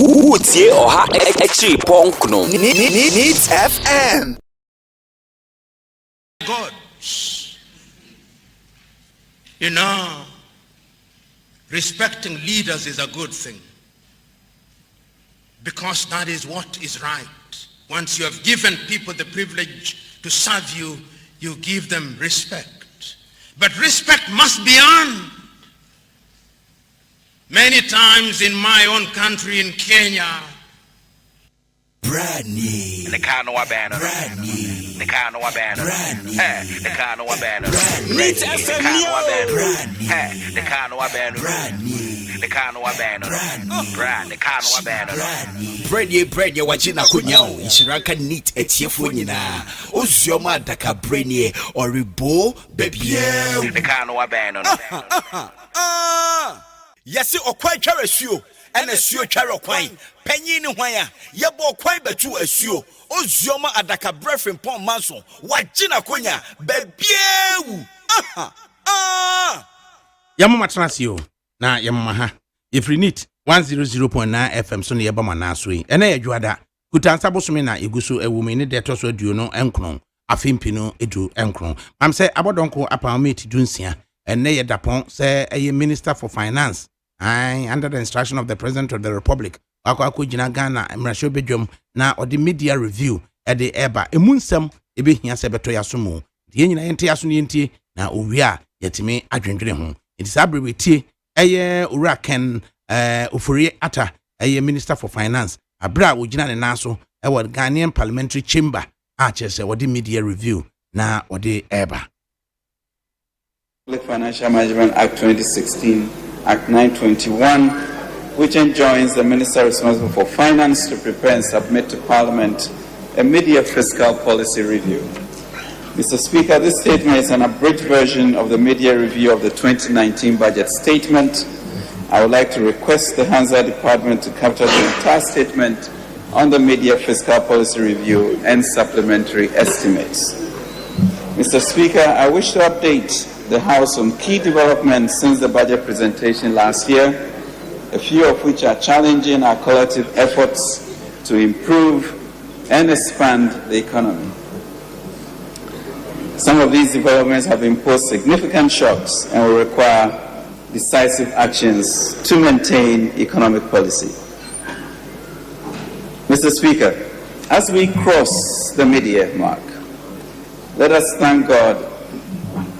Utie oha echi ponkno. Needs FM. God. You know, respecting leaders is a good thing, because that is what is right. Once you have given people the privilege to serve you, you give them respect. But respect must be earned. Many times in my own country, in Kenya, Bradney. The car no banner. Bradney. The car no banner. The car no banner. Needs FM. The car no banner. The car no banner. The car no banner. Bread ye wachina kunyao. Ishiraka neat etiefu nyina. Ozioma daka brainy or ribo baby. The car no banner. Yesi okwai tware suo ena suo tware okwai panyi ni hwan ya yebo okwai betu asuo ozioma adaka brefin pon manso wagina konya babiewu yamma transio na yamma ha ifri nit 100.9 FM so ne yeba manaso yi ena yadwada kutansa bosome na eguso ewumi ne deto so aduo no enkron afimpino edu enkron am say abodonko apameti dunsia ene yedapon say a minister for finance under the instruction of the President of the Republic, Akwa Jina Ghana, Mrasho Bedjum, na or the media review at the Eba, Emunsem, Ebe Hian Sebetoya Sumu, the Yen Yenti na Uria, Yetime Adrian. It is abbreviated Aye Uraken Ufuri Ata, a Minister for Finance, Abra Ujina Naso, our Ghanaian Parliamentary Chamber, Arches, or the media review, na or the Eba. Financial Management Act 2016, Act 921, which enjoins the Minister responsible for Finance to prepare and submit to Parliament a mid-year fiscal policy review. Mr. Speaker, this statement is an abridged version of the mid-year review of the 2019 budget statement. I would like to request the Hansa Department to capture the entire statement on the mid-year fiscal policy review and supplementary estimates. Mr. Speaker, I wish to update the House on key developments since the budget presentation last year, a few of which are challenging our collective efforts to improve and expand the economy. Some of these developments have imposed significant shocks and will require decisive actions to maintain economic policy. Mr. Speaker, as we cross the mid-year mark, let us thank God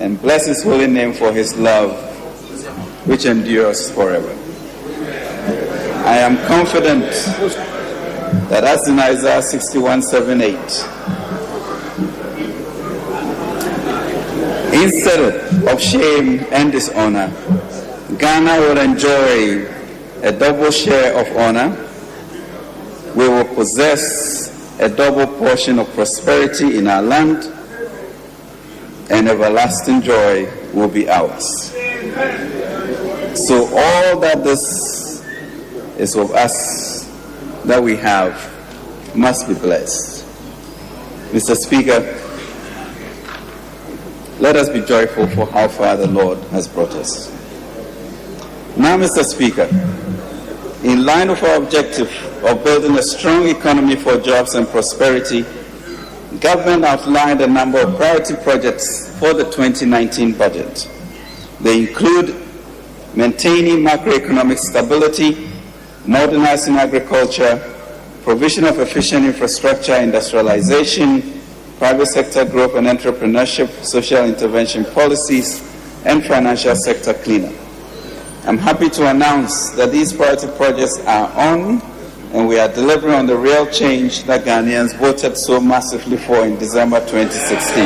and bless His holy name for His love, which endures forever. I am confident that as in Isaiah 61:7-8, instead of shame and dishonor, Ghana will enjoy a double share of honor. We will possess a double portion of prosperity in our land, and everlasting joy will be ours. So all that this is of us that we have must be blessed. Mr. Speaker, let us be joyful for how far the Lord has brought us. Now, Mr. Speaker, in line with our objective of building a strong economy for jobs and prosperity, government outlined a number of priority projects for the 2019 budget. They include maintaining macroeconomic stability, modernizing agriculture, provision of efficient infrastructure, industrialization, private sector growth and entrepreneurship, social intervention policies, and financial sector cleanup. I'm happy to announce that these priority projects are on, and we are delivering on the real change that Ghanaians voted so massively for in December 2016.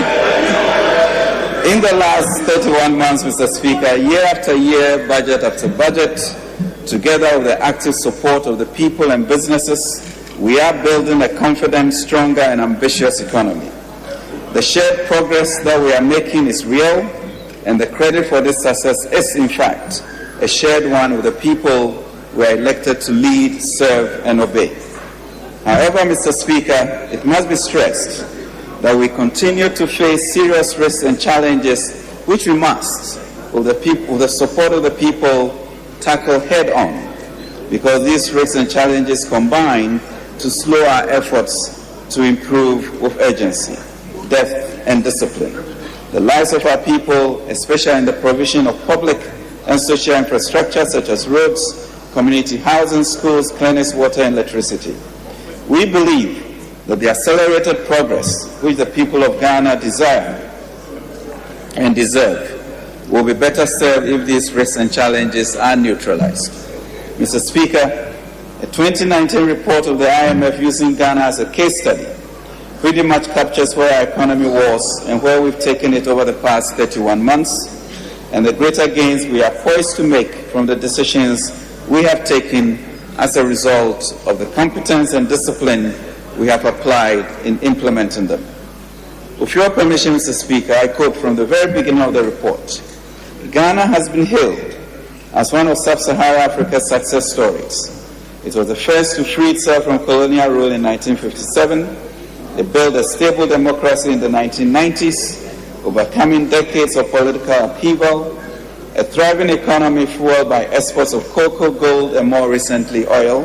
In the last 31 months, Mr. Speaker, year after year, budget after budget, together with the active support of the people and businesses, we are building a confident, stronger, and ambitious economy. The shared progress that we are making is real, and the credit for this success is, in fact, a shared one with the people we are elected to lead, serve, and obey. However, Mr. Speaker, it must be stressed that we continue to face serious risks and challenges which we must, with the support of the people, tackle head-on. because these risks and challenges combine to slow our efforts to improve with urgency, depth, and discipline the lives of our people, especially in the provision of public and social infrastructure such as roads, community housing, schools, clinics, water, and electricity. We believe that the accelerated progress which the people of Ghana desire and deserve will be better served if these risks and challenges are neutralized. Mr. Speaker, a 2019 report of the IMF using Ghana as a case study pretty much captures where our economy was and where we've taken it over the past 31 months, and the greater gains we are poised to make from the decisions we have taken as a result of the competence and discipline we have applied in implementing them. With your permission, Mr. Speaker, I quote from the very beginning of the report: Ghana has been hailed as one of sub-Saharan Africa's success stories. It was the first to free itself from colonial rule in 1957. It built a stable democracy in the 1990s, overcoming decades of political upheaval, a thriving economy fueled by exports of cocoa, gold, and more recently oil,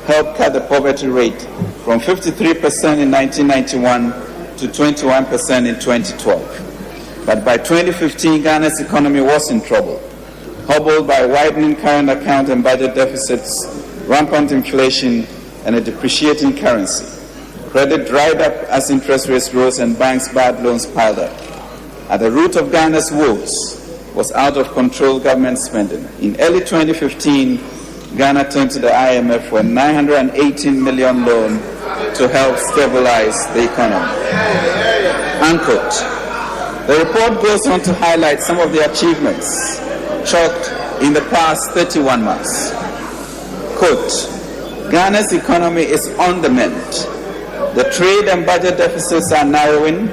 helped cut the poverty rate from 53% in 1991 to 21% in 2012. But by 2015, Ghana's economy was in trouble, hobbled by widening current account and budget deficits, rampant inflation, and a depreciating currency. Credit dried up as interest rates rose and banks' bad loans piled up. At the root of Ghana's woes was out-of-control government spending. In early 2015, Ghana turned to the IMF for a $918 million loan to help stabilize the economy. Unquote. The report goes on to highlight some of the achievements chalked in the past 31 months. Quote, Ghana's economy is on the mend. The trade and budget deficits are narrowing.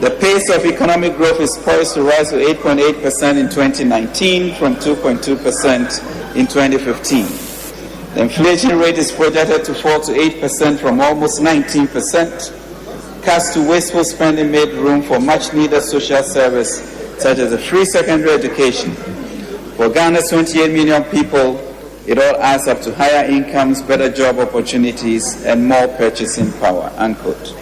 The pace of economic growth is poised to rise to 8.8% in 2019 from 2.2% in 2015. The inflation rate is projected to fall to 8% from almost 19%. Cuts to wasteful spending made room for much-needed social service, such as a free secondary education. For Ghana's 28 million people, it all adds up to higher incomes, better job opportunities, and more purchasing power, unquote.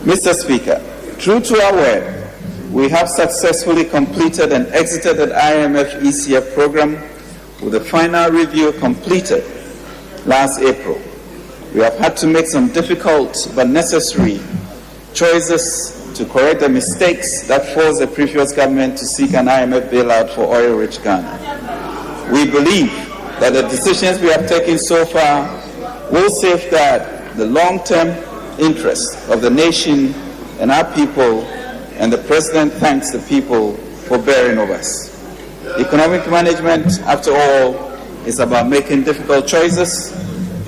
Mr. Speaker, true to our word, we have successfully completed and exited the IMF ECF program with the final review completed last April. We have had to make some difficult but necessary choices to correct the mistakes that forced the previous government to seek an IMF bailout for oil-rich Ghana. We believe that the decisions we have taken so far will safeguard the long-term interests of the nation and our people, and the President thanks the people for bearing with us. Economic management, after all, is about making difficult choices.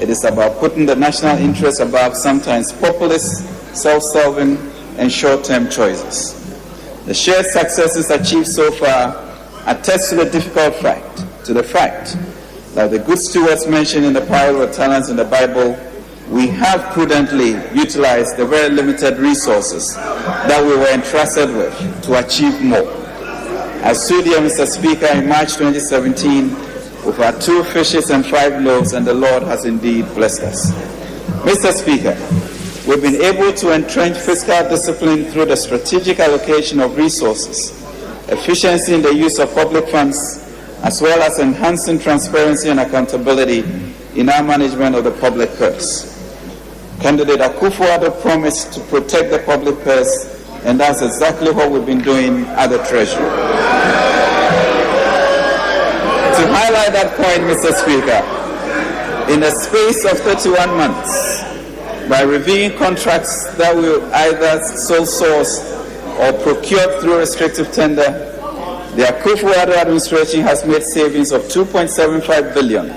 It is about putting the national interest above sometimes populist, self-serving, and short-term choices. The shared successes achieved so far attest to the fact that the good stewards mentioned in the parable of talents in the Bible, we have prudently utilized the very limited resources that we were entrusted with to achieve more. I stood here, Mr. Speaker, in March 2017 with our 2 fishes and 5 loaves, and the Lord has indeed blessed us. Mr. Speaker, we've been able to entrench fiscal discipline through the strategic allocation of resources, efficiency in the use of public funds, as well as enhancing transparency and accountability in our management of the public purse. Candidate Akufo-Addo promised to protect the public purse, and that's exactly what we've been doing at the Treasury. To highlight that point, Mr. Speaker, in a space of 31 months, by reviewing contracts that we either sole source or procured through restrictive tender, the Akufo-Addo administration has made savings of 2.75 billion,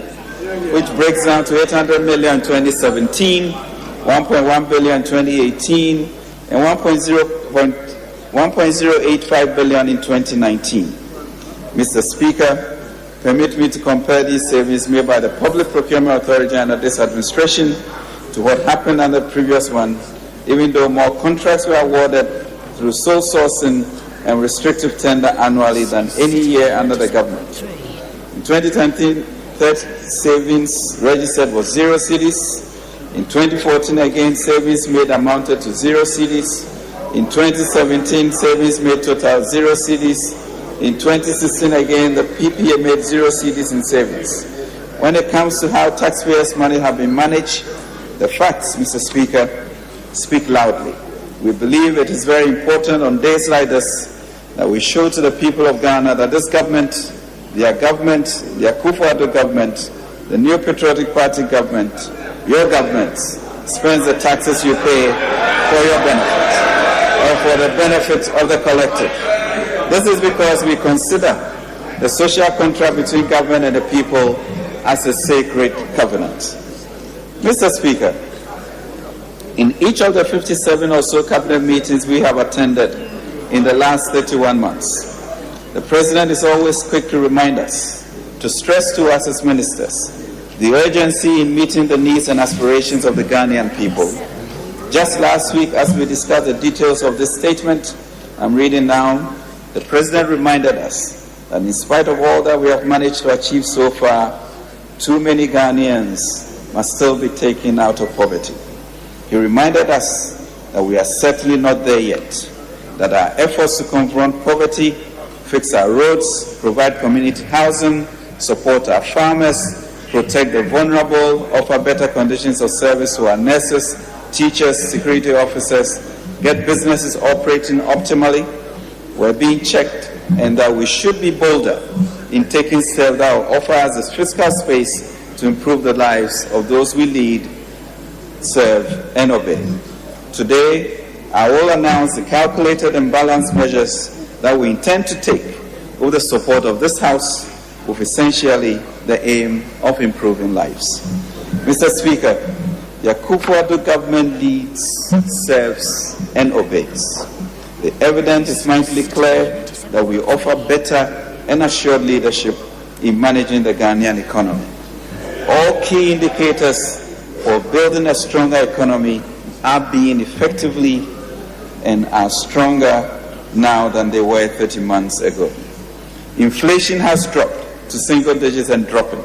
which breaks down to 800 million in 2017, 1.1 billion in 2018, and 1.085 billion in 2019. Mr. Speaker, permit me to compare these savings made by the Public Procurement Authority under this administration to what happened under the previous one, even though more contracts were awarded through sole sourcing and restrictive tender annually than any year under the government. In 2013, third savings registered was 0 cedis. In 2014, again, savings made amounted to 0 cedis. In 2017, savings made total 0 cedis. In 2016, again, the PPA made 0 cedis in savings. When it comes to how taxpayers' money have been managed, the facts, Mr. Speaker, speak loudly. We believe it is very important on days like this that we show to the people of Ghana that this government, the Akufo-Addo government, the New Patriotic Party government, your government, spends the taxes you pay for your benefit or for the benefit of the collective. This is because we consider the social contract between government and the people as a sacred covenant. Mr. Speaker, in each of the 57 or so cabinet meetings we have attended in the last 31 months, the President is always quick to remind us, to stress to us as ministers, the urgency in meeting the needs and aspirations of the Ghanaian people. Just last week, as we discussed the details of this statement I'm reading now, the President reminded us that in spite of all that we have managed to achieve so far, too many Ghanaians must still be taken out of poverty. He reminded us that we are certainly not there yet, that our efforts to confront poverty, fix our roads, provide community housing, support our farmers, protect the vulnerable, offer better conditions of service to our nurses, teachers, security officers, get businesses operating optimally, we're being checked, and that we should be bolder in taking steps that will offer us the fiscal space to improve the lives of those we lead, serve, and obey. Today, I will announce the calculated and balanced measures that we intend to take with the support of this House, with essentially the aim of improving lives. Mr. Speaker, the Akufo-Addo government leads, serves, and obeys. The evidence is mindfully clear that we offer better and assured leadership in managing the Ghanaian economy. All key indicators for building a stronger economy are being effectively and are stronger now than they were 30 months ago. Inflation has dropped to single digits and dropping.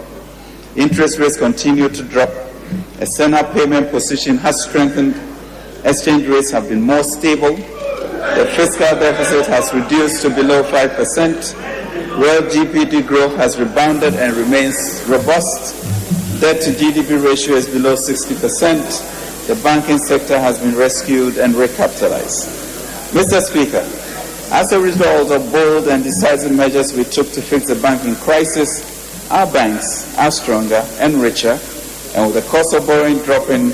Interest rates continue to drop. External payment position has strengthened. Exchange rates have been more stable. The fiscal deficit has reduced to below 5%. Real GDP growth has rebounded and remains robust. Debt to GDP ratio is below 60%. The banking sector has been rescued and recapitalized. Mr. Speaker, as a result of bold and decisive measures we took to fix the banking crisis, our banks are stronger and richer, and with the cost of borrowing dropping,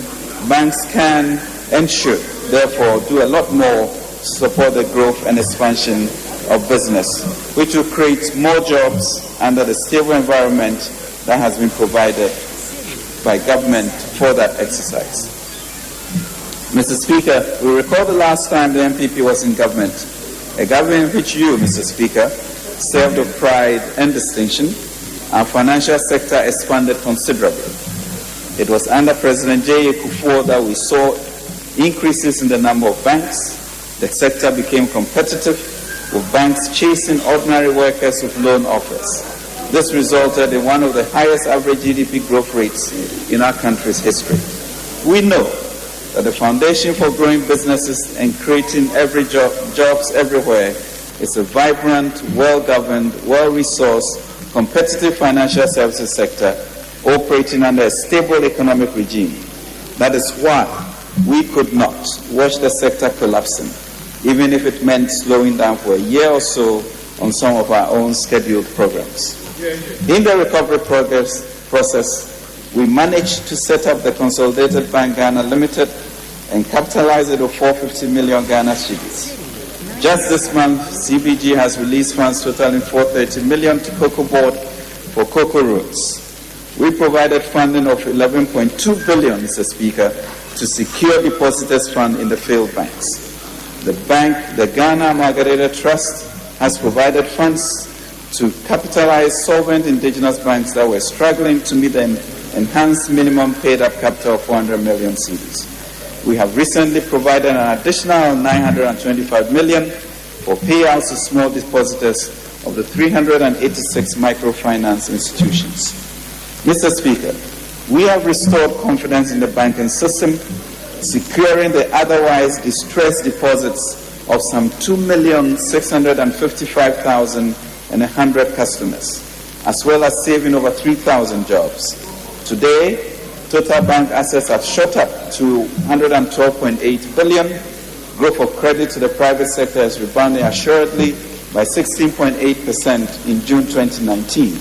banks can and should therefore do a lot more to support the growth and expansion of business, which will create more jobs under the stable environment that has been provided by government for that exercise. Mr. Speaker, we recall the last time the MPP was in government, a government in which you, Mr. Speaker, served with pride and distinction. Our financial sector expanded considerably. It was under President J. Akufo that we saw increases in the number of banks. The sector became competitive, with banks chasing ordinary workers with loan offers. This resulted in one of the highest average GDP growth rates in our country's history. We know that the foundation for growing businesses and creating jobs everywhere is a vibrant, well-governed, well-resourced, competitive financial services sector operating under a stable economic regime. That is why we could not watch the sector collapsing, even if it meant slowing down for a year or so on some of our own scheduled programs. In the recovery process, we managed to set up the Consolidated Bank Ghana Limited and capitalize it with 450 million Ghana cedis. Just this month, CBG has released funds totaling 430 million to Cocoa Board for cocoa roads. We provided funding of 11.2 billion, Mr. Speaker, to secure depositors' fund in the failed banks. The bank, the Ghana Amalgamated Trust, has provided funds to capitalize solvent indigenous banks that were struggling to meet the enhanced minimum paid-up capital of 400 million cedis. We have recently provided an additional 925 million for payouts to small depositors of the 386 microfinance institutions. Mr. Speaker, we have restored confidence in the banking system, securing the otherwise distressed deposits of some 2,655,100 customers, as well as saving over 3,000 jobs. Today, total bank assets have shot up to 112.8 billion. Growth of credit to the private sector is rebounding assuredly by 16.8% in June 2019.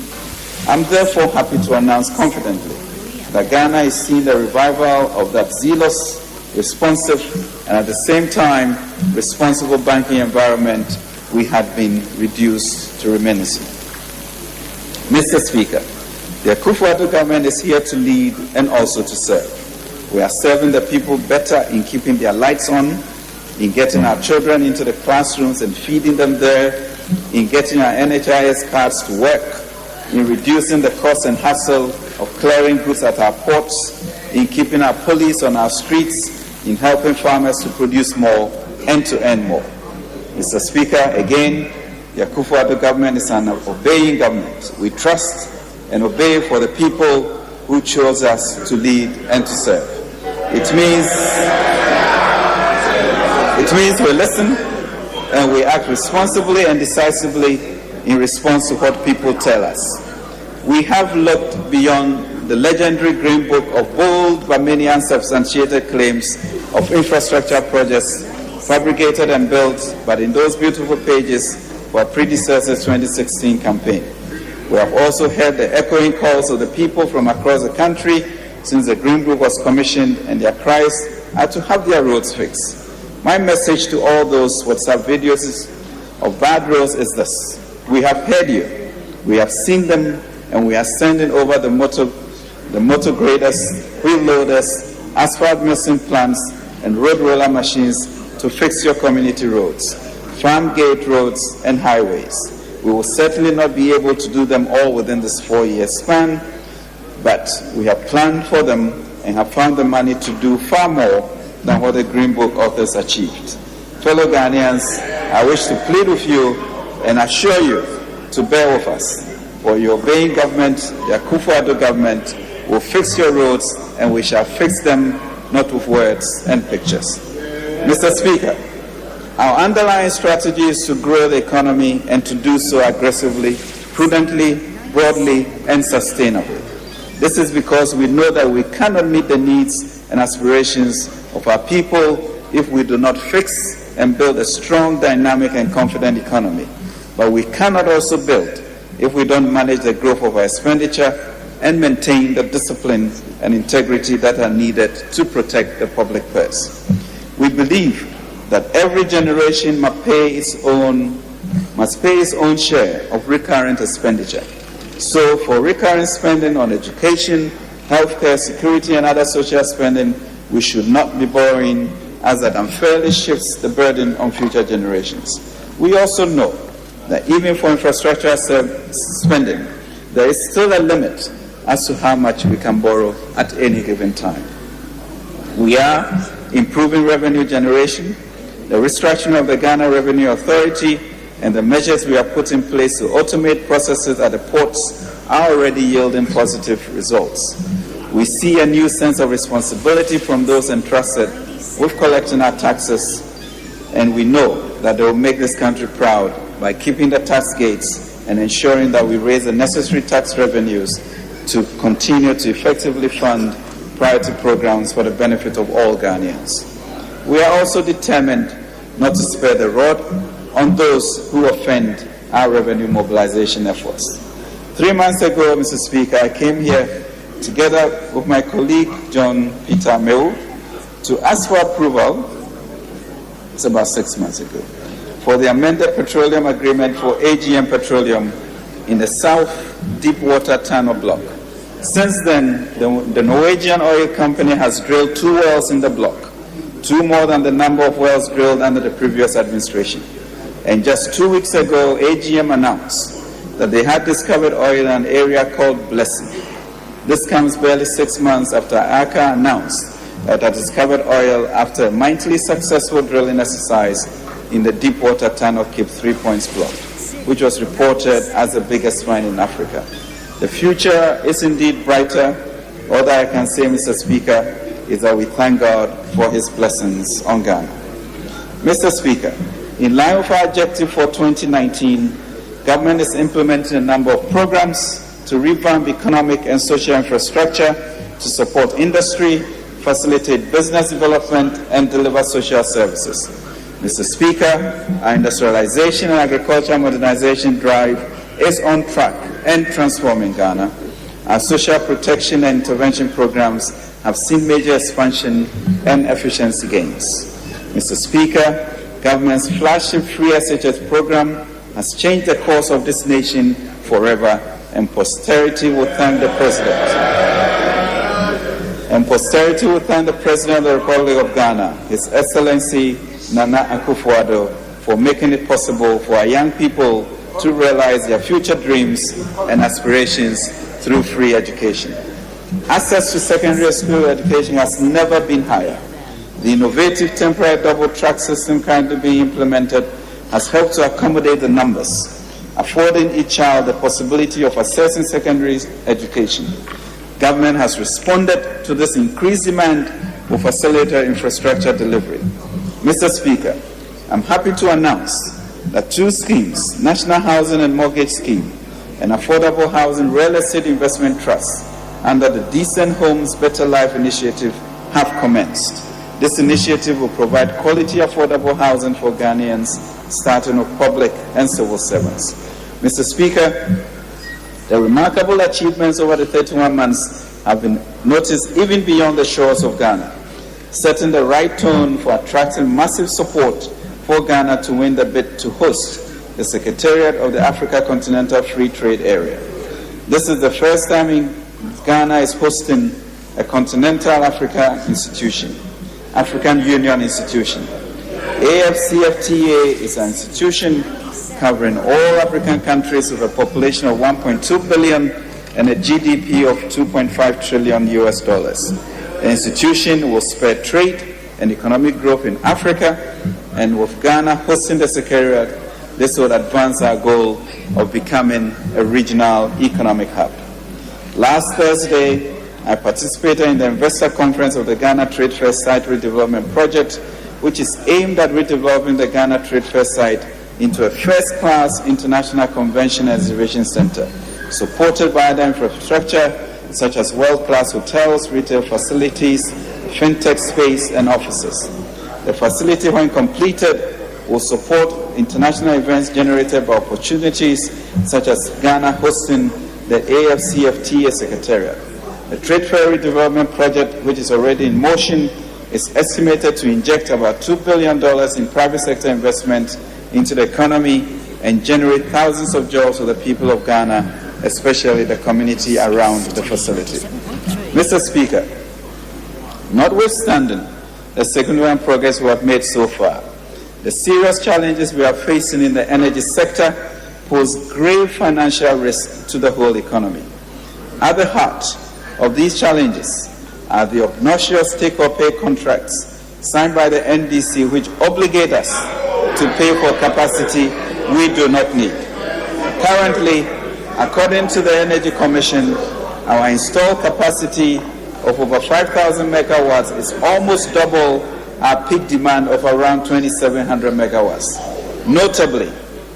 I'm therefore happy to announce confidently that Ghana is seeing the revival of that zealous, responsive, and at the same time responsible banking environment we had been reduced to remains. Mr. Speaker, the Akufo-Addo government is here to lead and also to serve. We are serving the people better in keeping their lights on, in getting our children into the classrooms and feeding them there, in getting our NHIS cards to work, in reducing the cost and hassle of clearing goods at our ports, in keeping our police on our streets, in helping farmers to produce more and to earn more. Mr. Speaker, again, the Akufo-Addo government is an obeying government. We trust and obey for the people who chose us to lead and to serve. It means we listen and we act responsibly and decisively in response to what people tell us. We have looked beyond the legendary Green Book of bold but many unsubstantiated claims of infrastructure projects fabricated and built, but in those beautiful pages of our predecessor's 2016 campaign. We have also heard the echoing calls of the people from across the country since the Green Book was commissioned, and their cries are to have their roads fixed. My message to all those WhatsApp videos of bad roads is this: we have heard you, we have seen them, and we are sending over the motor graders, wheel loaders, asphalt mixing plants, and road roller machines to fix your community roads, farm gate roads, and highways. We will certainly not be able to do them all within this 4-year span, but we have planned for them and have found the money to do far more than what the Green Book authors achieved. Fellow Ghanaians, I wish to plead with you and assure you to bear with us. For your obeying government, the Akufo-Addo government, will fix your roads, and we shall fix them not with words and pictures. Mr. Speaker, our underlying strategy is to grow the economy and to do so aggressively, prudently, broadly, and sustainably. This is because we know that we cannot meet the needs and aspirations of our people if we do not fix and build a strong, dynamic, and confident economy. But we cannot also build if we don't manage the growth of our expenditure and maintain the discipline and integrity that are needed to protect the public purse. We believe that every generation must pay its own share of recurrent expenditure. So for recurrent spending on education, healthcare, security, and other social spending, we should not be borrowing, as that unfairly shifts the burden on future generations. We also know that even for infrastructure spending, there is still a limit as to how much we can borrow at any given time. We are improving revenue generation. The restructuring of the Ghana Revenue Authority and the measures we have put in place to automate processes at the ports are already yielding positive results. We see a new sense of responsibility from those entrusted with collecting our taxes, and we know that they will make this country proud by keeping the tax gates and ensuring that we raise the necessary tax revenues to continue to effectively fund priority programs for the benefit of all Ghanaians. We are also determined not to spare the rod on those who offend our revenue mobilization efforts. 3 months ago, Mr. Speaker, I came here together with my colleague John Peter Meu to ask for approval, it's about 6 months ago, for the amended petroleum agreement for AGM Petroleum in the South Deepwater Tunnel Block. Since then, the Norwegian oil company has drilled 2 wells in the block, 2 more than the number of wells drilled under the previous administration. And just 2 weeks ago, AGM announced that they had discovered oil in an area called Blessing. This comes barely 6 months after ACA announced that it discovered oil after a mightily successful drilling exercise in the Deepwater Tunnel Cape 3 Points block, which was reported as the biggest find in Africa. The future is indeed brighter. All that I can say, Mr. Speaker, is that we thank God for his blessings on Ghana. Mr. Speaker, in line with our objective for 2019, government is implementing a number of programs to revamp economic and social infrastructure to support industry, facilitate business development, and deliver social services. Mr. Speaker, our industrialization and agricultural modernization drive is on track and transforming Ghana. Our social protection and intervention programs have seen major expansion and efficiency gains. Mr. Speaker, government's flagship free SHS program has changed the course of this nation forever, and posterity will thank the President. And posterity will thank the President of the Republic of Ghana, His Excellency Nana Akufo-Addo, for making it possible for our young people to realize their future dreams and aspirations through free education. Access to secondary school education has never been higher. The innovative temporary double-track system currently being implemented has helped to accommodate the numbers, affording each child the possibility of accessing secondary education. Government has responded to this increased demand for facilitated infrastructure delivery. Mr. Speaker, I'm happy to announce that two schemes, National Housing and Mortgage Scheme and Affordable Housing Real Estate Investment Trust, under the Decent Homes Better Life initiative, have commenced. This initiative will provide quality affordable housing for Ghanaians, starting with public and civil servants. Mr. Speaker, the remarkable achievements over the 31 months have been noticed even beyond the shores of Ghana, setting the right tone for attracting massive support for Ghana to win the bid to host the Secretariat of the Africa Continental Free Trade Area. This is the first time Ghana is hosting a continental Africa institution, African Union institution. AFCFTA is an institution covering all African countries with a population of 1.2 billion and a GDP of 2.5 trillion US dollars. The institution will spur trade and economic growth in Africa, and with Ghana hosting the Secretariat, this would advance our goal of becoming a regional economic hub. Last Thursday, I participated in the investor conference of the Ghana Trade Fair Site Redevelopment Project, which is aimed at redeveloping the Ghana Trade Fair site into a first-class international convention and exhibition center, supported by other infrastructure such as world-class hotels, retail facilities, fintech space, and offices. The facility, when completed, will support international events generated by opportunities such as Ghana hosting the AFCFTA Secretariat. The Trade Fair Redevelopment Project, which is already in motion, is estimated to inject about $2 billion in private sector investment into the economy and generate thousands of jobs for the people of Ghana, especially the community around the facility. Mr. Speaker, notwithstanding the significant progress we have made so far, the serious challenges we are facing in the energy sector pose grave financial risk to the whole economy. At the heart of these challenges are the obnoxious take-or-pay contracts signed by the NDC, which obligate us to pay for capacity we do not need. Currently, according to the Energy Commission, our installed capacity of over 5,000 megawatts is almost double our peak demand of around 2,700 megawatts. Notably,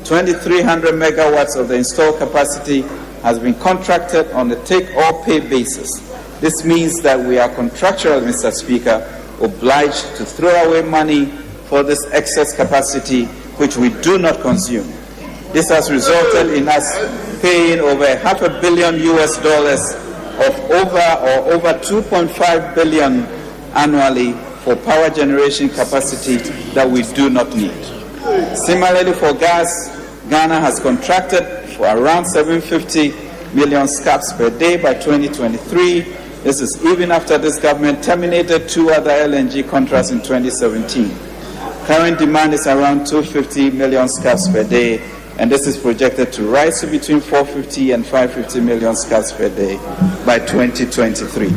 2,300 megawatts of the installed capacity has been contracted on a take-or-pay basis. This means that we are contractually, Mr. Speaker, obliged to throw away money for this excess capacity which we do not consume. This has resulted in us paying over $500 million US of over 2.5 billion annually for power generation capacity that we do not need. Similarly, for gas, Ghana has contracted for around 750 million scf per day by 2023. This is even after this government terminated two other LNG contracts in 2017. Current demand is around 250 million scf per day, and this is projected to rise to between 450 and 550 million scf per day by 2023.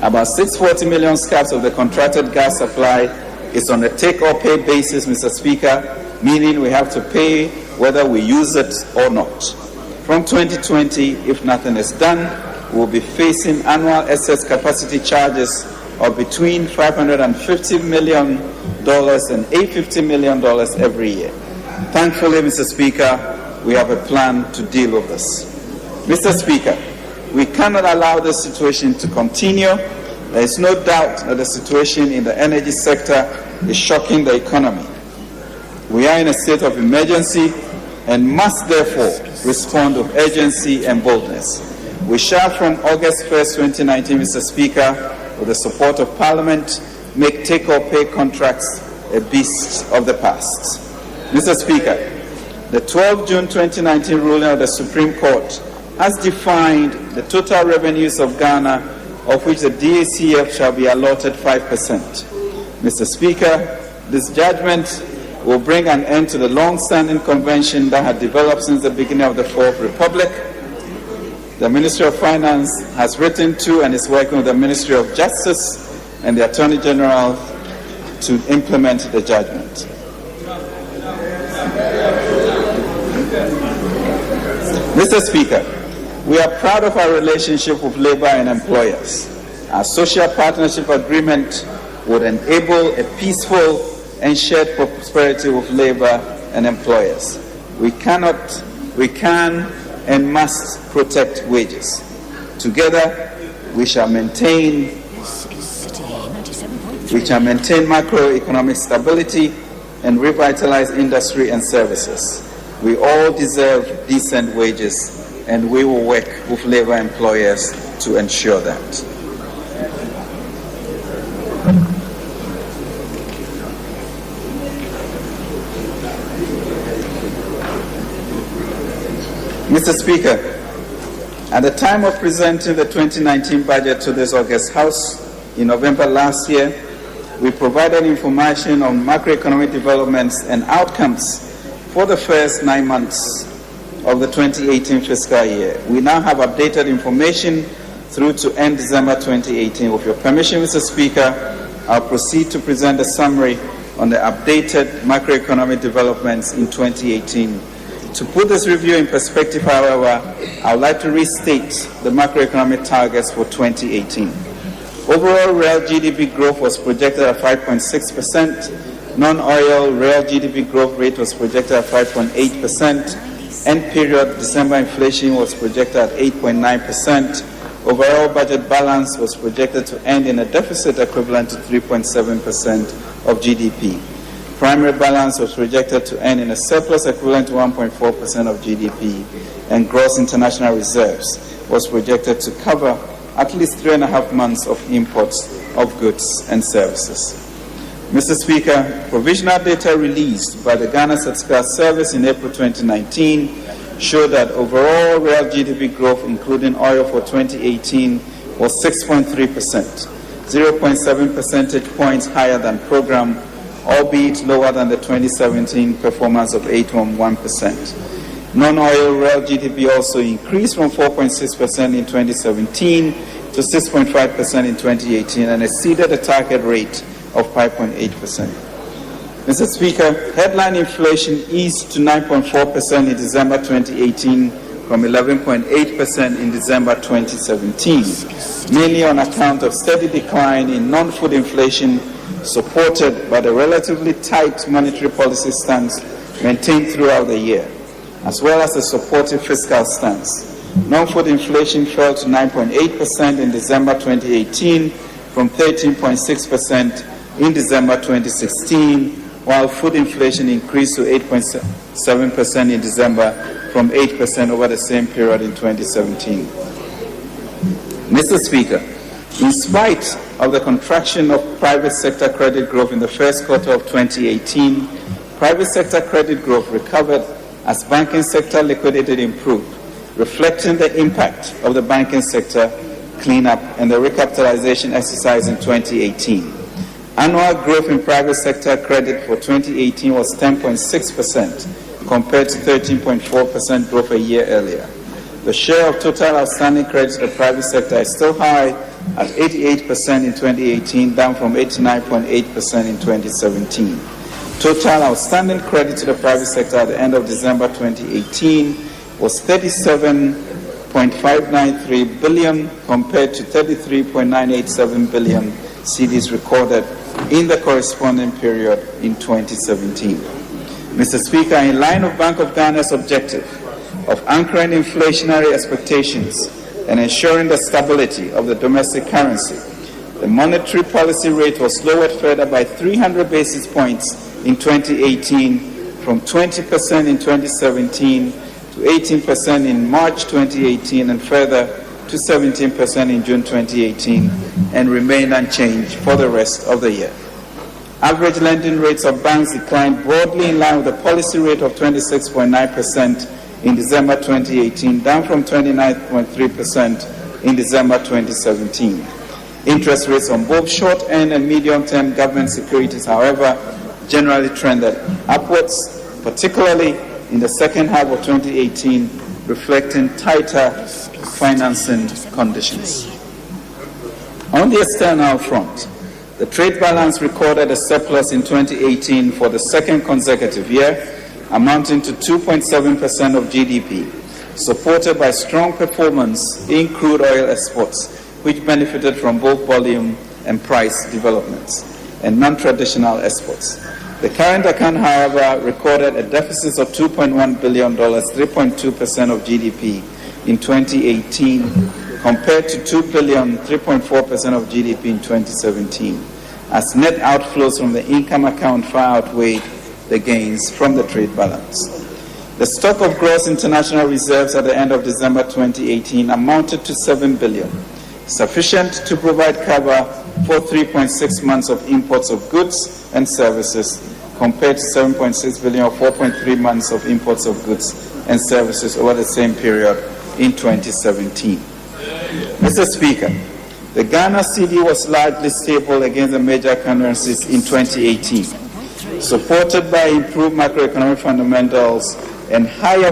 About 640 million scf of the contracted gas supply is on a take-or-pay basis, Mr. Speaker, meaning we have to pay whether we use it or not. From 2020, if nothing is done, we'll be facing annual excess capacity charges of between $550 million and $850 million every year. Thankfully, Mr. Speaker, we have a plan to deal with this. Mr. Speaker, we cannot allow this situation to continue. There is no doubt that the situation in the energy sector is shocking the economy. We are in a state of emergency and must therefore respond with urgency and boldness. We shall, from August 1st, 2019, Mr. Speaker, with the support of Parliament, make take-or-pay contracts a beast of the past. Mr. Speaker, the 12 June 2019 ruling of the Supreme Court has defined the total revenues of Ghana, of which the DACF shall be allotted 5%. Mr. Speaker, this judgment will bring an end to the long-standing convention that had developed since the beginning of the Fourth Republic. The Ministry of Finance has written to and is working with the Ministry of Justice and the Attorney General to implement the judgment. Mr. Speaker, we are proud of our relationship with labor and employers. Our social partnership agreement would enable a peaceful and shared prosperity with labor and employers. We can and must protect wages. Together, we shall maintain macroeconomic stability and revitalize industry and services. We all deserve decent wages, and we will work with labor employers to ensure that. Mr. Speaker, at the time of presenting the 2019 budget to this August House in November last year, we provided information on macroeconomic developments and outcomes for the first 9 months of the 2018 fiscal year. We now have updated information through to end December 2018. With your permission, Mr. Speaker, I'll proceed to present a summary on the updated macroeconomic developments in 2018. To put this review in perspective, however, I would like to restate the macroeconomic targets for 2018. Overall real GDP growth was projected at 5.6%. Non-oil real GDP growth rate was projected at 5.8%. End period December inflation was projected at 8.9%. Overall budget balance was projected to end in a deficit equivalent to 3.7% of GDP. Primary balance was projected to end in a surplus equivalent to 1.4% of GDP, and gross international reserves was projected to cover at least 3.5 months of imports of goods and services. Mr. Speaker, provisional data released by the Ghana Statistical Service in April 2019 showed that overall real GDP growth, including oil, for 2018 was 6.3%, 0.7 percentage points higher than program, albeit lower than the 2017 performance of 8.1%. Non-oil real GDP also increased from 4.6% in 2017 to 6.5% in 2018 and exceeded the target rate of 5.8%. Mr. Speaker, headline inflation eased to 9.4% in December 2018 from 11.8% in December 2017, mainly on account of steady decline in non-food inflation, supported by the relatively tight monetary policy stance maintained throughout the year, as well as a supportive fiscal stance. Non-food inflation fell to 9.8% in December 2018 from 13.6% in December 2016, while food inflation increased to 8.7% in December from 8% over the same period in 2017. Mr. Speaker, in spite of the contraction of private sector credit growth in the first quarter of 2018, private sector credit growth recovered as banking sector liquidity improved, reflecting the impact of the banking sector cleanup and the recapitalization exercise in 2018. Annual growth in private sector credit for 2018 was 10.6% compared to 13.4% growth a year earlier. The share of total outstanding credit to the private sector is still high at 88% in 2018, down from 89.8% in 2017. Total outstanding credit to the private sector at the end of December 2018 was 37.593 billion compared to 33.987 billion cedis recorded in the corresponding period in 2017. Mr. Speaker, in line of Bank of Ghana's objective of anchoring inflationary expectations and ensuring the stability of the domestic currency, the monetary policy rate was lowered further by 300 basis points in 2018 from 20% in 2017 to 18% in March 2018 and further to 17% in June 2018 and remained unchanged for the rest of the year. Average lending rates of banks declined broadly in line with the policy rate of 26.9% in December 2018, down from 29.3% in December 2017. Interest rates on both short-end and medium-term government securities, however, generally trended upwards, particularly in the second half of 2018, reflecting tighter financing conditions. On the external front, the trade balance recorded a surplus in 2018 for the second consecutive year, amounting to 2.7% of GDP, supported by strong performance in crude oil exports, which benefited from both volume and price developments, and non-traditional exports. The current account, however, recorded a deficit of $2.1 billion, 3.2% of GDP in 2018, compared to $2 billion, 3.4% of GDP in 2017, as net outflows from the income account far outweighed the gains from the trade balance. The stock of gross international reserves at the end of December 2018 amounted to $7 billion, sufficient to provide cover for 3.6 months of imports of goods and services, compared to 7.6 billion or 4.3 months of imports of goods and services over the same period in 2017. Mr. Speaker, the Ghana cedi was largely stable against the major currencies in 2018, supported by improved macroeconomic fundamentals and higher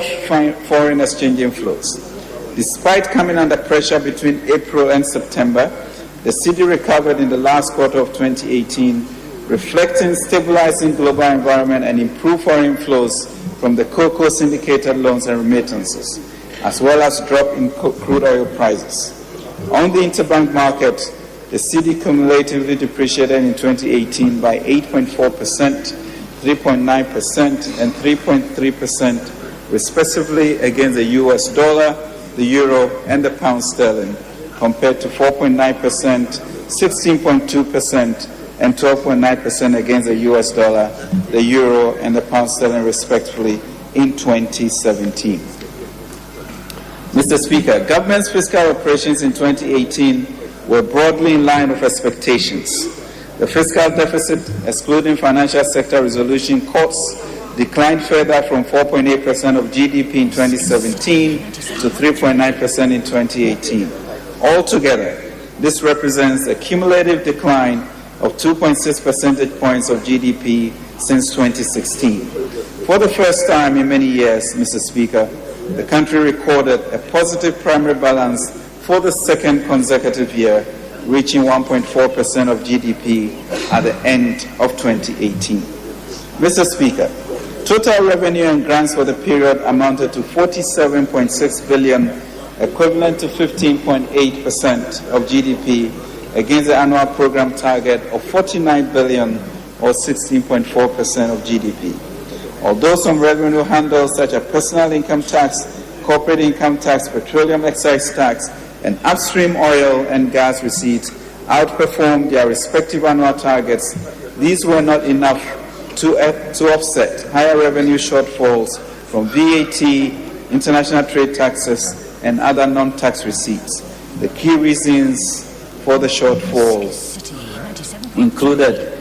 foreign exchange inflows. Despite coming under pressure between April and September, the cedi recovered in the last quarter of 2018, reflecting stabilizing global environment and improved foreign flows from the cocoa syndicated loans and remittances, as well as drop in crude oil prices. On the interbank market, the cedi cumulatively depreciated in 2018 by 8.4%, 3.9%, and 3.3%, respectively, against the US dollar, the euro, and the pound sterling, compared to 4.9%, 16.2%, and 12.9% against the US dollar, the euro, and the pound sterling, respectively, in 2017. Mr. Speaker, government's fiscal operations in 2018 were broadly in line with expectations. The fiscal deficit, excluding financial sector resolution costs, declined further from 4.8% of GDP in 2017 to 3.9% in 2018. Altogether, this represents a cumulative decline of 2.6 percentage points of GDP since 2016. For the first time in many years, Mr. Speaker, the country recorded a positive primary balance for the second consecutive year, reaching 1.4% of GDP at the end of 2018. Mr. Speaker, total revenue and grants for the period amounted to 47.6 billion, equivalent to 15.8% of GDP, against the annual program target of 49 billion or 16.4% of GDP. Although some revenue handles such as personal income tax, corporate income tax, petroleum excise tax, and upstream oil and gas receipts outperformed their respective annual targets, these were not enough to offset higher revenue shortfalls from VAT, international trade taxes, and other non-tax receipts. The key reasons for the shortfalls included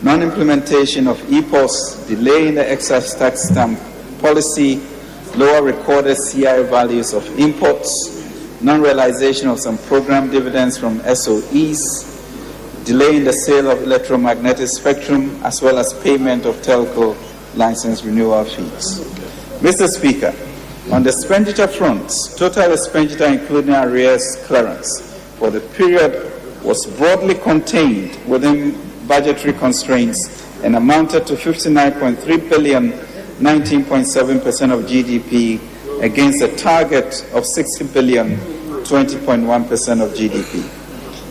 non-implementation of EPOS, delay in the excise tax stamp policy, lower recorded CI values of imports, non-realization of some program dividends from SOEs, delay in the sale of electromagnetic spectrum, as well as payment of telco license renewal fees. Mr. Speaker, on the expenditure front, total expenditure including arrears clearance for the period was broadly contained within budgetary constraints and amounted to 59.3 billion, 19.7% of GDP, against a target of 60 billion, 20.1% of GDP.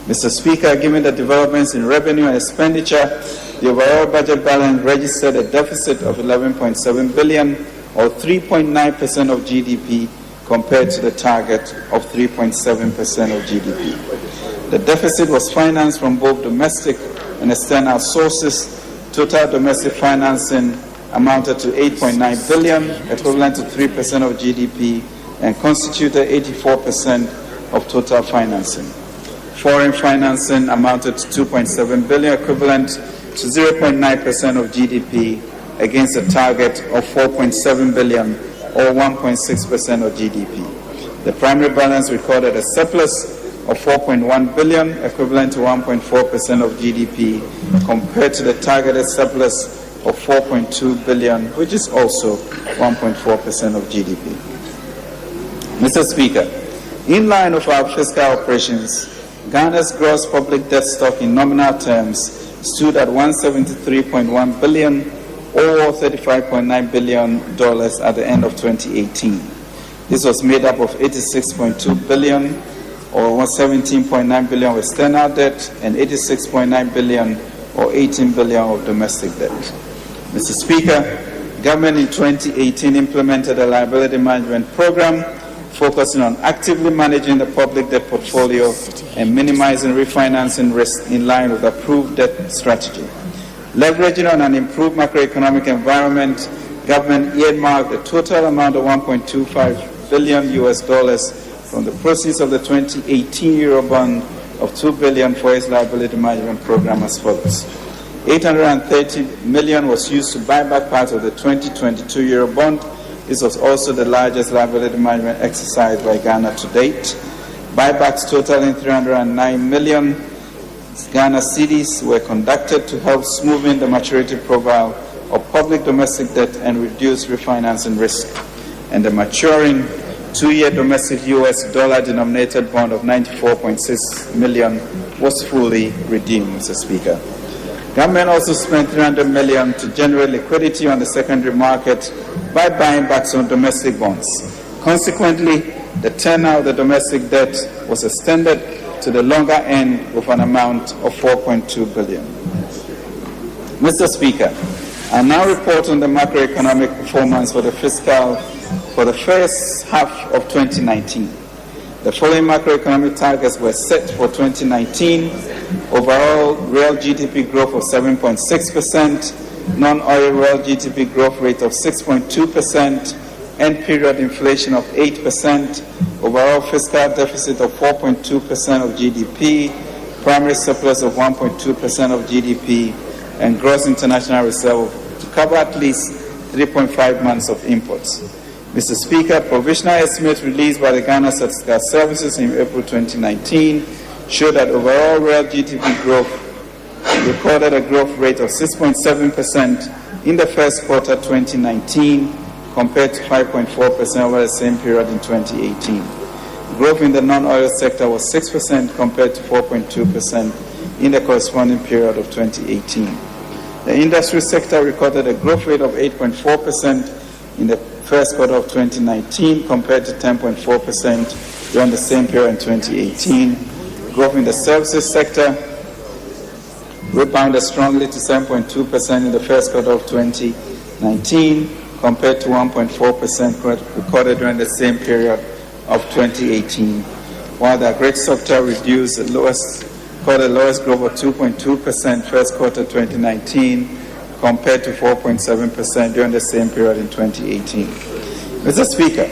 Mr. Speaker, given the developments in revenue and expenditure, the overall budget balance registered a deficit of 11.7 billion, or 3.9% of GDP, compared to the target of 3.7% of GDP. The deficit was financed from both domestic and external sources. Total domestic financing amounted to 8.9 billion, equivalent to 3% of GDP, and constituted 84% of total financing. Foreign financing amounted to 2.7 billion, equivalent to 0.9% of GDP, against a target of 4.7 billion, or 1.6% of GDP. The primary balance recorded a surplus of 4.1 billion, equivalent to 1.4% of GDP, compared to the targeted surplus of 4.2 billion, which is also 1.4% of GDP. Mr. Speaker, in line with our fiscal operations, Ghana's gross public debt stock in nominal terms stood at $173.1 billion, or $35.9 billion at the end of 2018. This was made up of 86.2 billion, or 17.9 billion of external debt, and 86.9 billion, or 18 billion of domestic debt. Mr. Speaker, government in 2018 implemented a liability management program focusing on actively managing the public debt portfolio and minimizing refinancing risk in line with approved debt strategy. Leveraging on an improved macroeconomic environment, government earmarked a total amount of $1.25 billion US from the proceeds of the 2018 Eurobond of $2 billion for its liability management program as follows. $830 million was used to buy back part of the 2022 Eurobond. This was also the largest liability management exercise by Ghana to date. Buybacks totaling 309 million Ghana cedis were conducted to help smoothen the maturity profile of public domestic debt and reduce refinancing risk. And the maturing 2-year domestic US dollar-denominated bond of 94.6 million was fully redeemed, Mr. Speaker. Government also spent 300 million to generate liquidity on the secondary market by buying back some domestic bonds. Consequently, the tenor of the domestic debt was extended to the longer end with an amount of 4.2 billion. Mr. Speaker, I now report on the macroeconomic performance for the first half of 2019. The following macroeconomic targets were set for 2019. Overall real GDP growth of 7.6%, non-oil real GDP growth rate of 6.2%, end period inflation of 8%, overall fiscal deficit of 4.2% of GDP, primary surplus of 1.2% of GDP, and gross international reserve to cover at least 3.5 months of imports. Mr. Speaker, provisional estimates released by the Ghana Statistical Services in April 2019 show that overall real GDP growth recorded a growth rate of 6.7% in the first quarter 2019 compared to 5.4% over the same period in 2018. Growth in the non-oil sector was 6% compared to 4.2% in the corresponding period of 2018. The industry sector recorded a growth rate of 8.4% in the first quarter of 2019 compared to 10.4% during the same period in 2018. Growth in the services sector rebounded strongly to 7.2% in the first quarter of 2019 compared to 1.4% recorded during the same period of 2018, while the agri sector reduced the lowest growth of 2.2% first quarter 2019 compared to 4.7% during the same period in 2018. Mr. Speaker,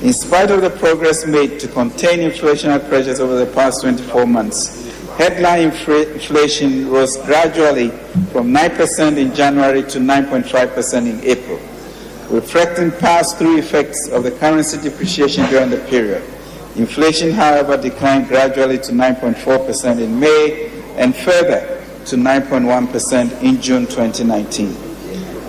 in spite of the progress made to contain inflationary pressures over the past 24 months, headline inflation rose gradually from 9% in January to 9.5% in April, reflecting pass-through effects of the currency depreciation during the period. Inflation, however, declined gradually to 9.4% in May and further to 9.1% in June 2019.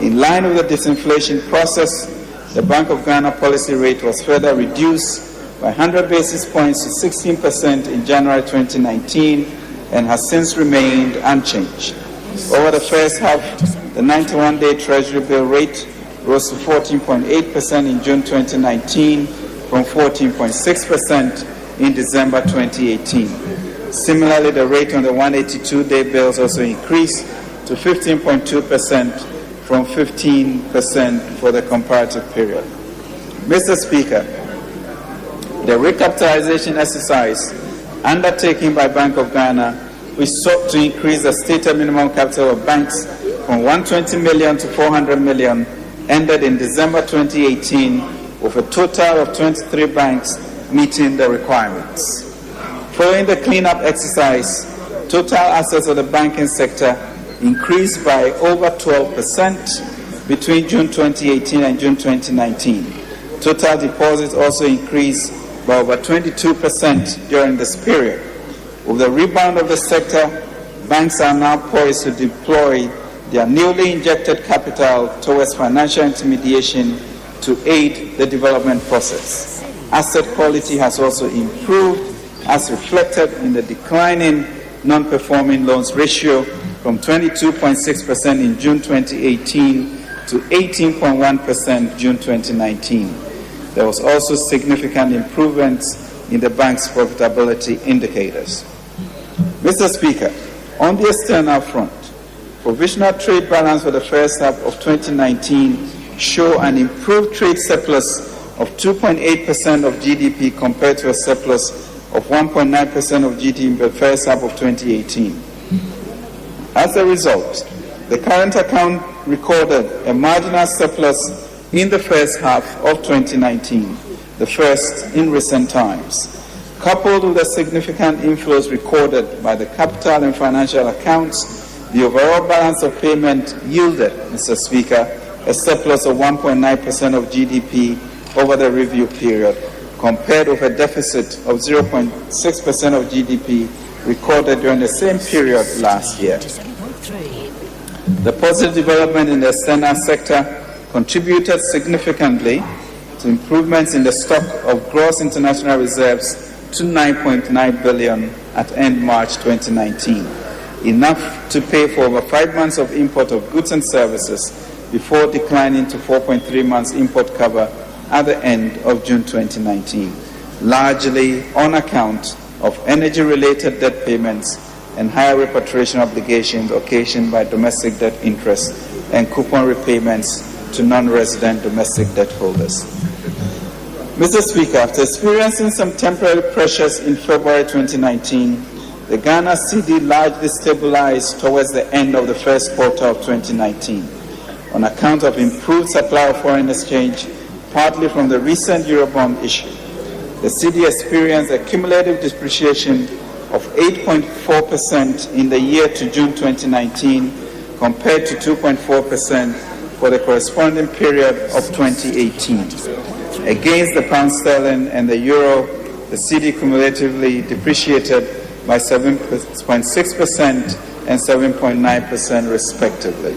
In line with the disinflation process, the Bank of Ghana policy rate was further reduced by 100 basis points to 16% in January 2019 and has since remained unchanged. Over the first half, the 91-day Treasury bill rate rose to 14.8% in June 2019 from 14.6% in December 2018. Similarly, the rate on the 182-day bills also increased to 15.2% from 15% for the comparative period. Mr. Speaker, the recapitalization exercise undertaken by Bank of Ghana, which sought to increase the stated minimum capital of banks from 120 million to 400 million, ended in December 2018 with a total of 23 banks meeting the requirements. Following the cleanup exercise, total assets of the banking sector increased by over 12% between June 2018 and June 2019. Total deposits also increased by over 22% during this period. With the rebound of the sector, banks are now poised to deploy their newly injected capital towards financial intermediation to aid the development process. Asset quality has also improved, as reflected in the declining non-performing loans ratio from 22.6% in June 2018 to 18.1% June 2019. There was also significant improvements in the bank's profitability indicators. Mr. Speaker, on the external front, provisional trade balance for the first half of 2019 show an improved trade surplus of 2.8% of GDP compared to a surplus of 1.9% of GDP in the first half of 2018. As a result, the current account recorded a marginal surplus in the first half of 2019, the first in recent times. Coupled with the significant inflows recorded by the capital and financial accounts, the overall balance of payment yielded, Mr. Speaker, a surplus of 1.9% of GDP over the review period, compared with a deficit of 0.6% of GDP recorded during the same period last year. The positive development in the external sector contributed significantly to improvements in the stock of gross international reserves to 9.9 billion at end March 2019, enough to pay for over 5 months of import of goods and services before declining to 4.3 months import cover at the end of June 2019, largely on account of energy-related debt payments and higher repatriation obligations occasioned by domestic debt interest and coupon repayments to non-resident domestic debt holders. Mr. Speaker, after experiencing some temporary pressures in February 2019, the Ghana cedi largely stabilized towards the end of the first quarter of 2019 on account of improved supply of foreign exchange, partly from the recent Eurobond issue. The cedi experienced a cumulative depreciation of 8.4% in the year to June 2019 compared to 2.4% for the corresponding period of 2018. Against the pound sterling and the euro, the cedi cumulatively depreciated by 7.6% and 7.9% respectively.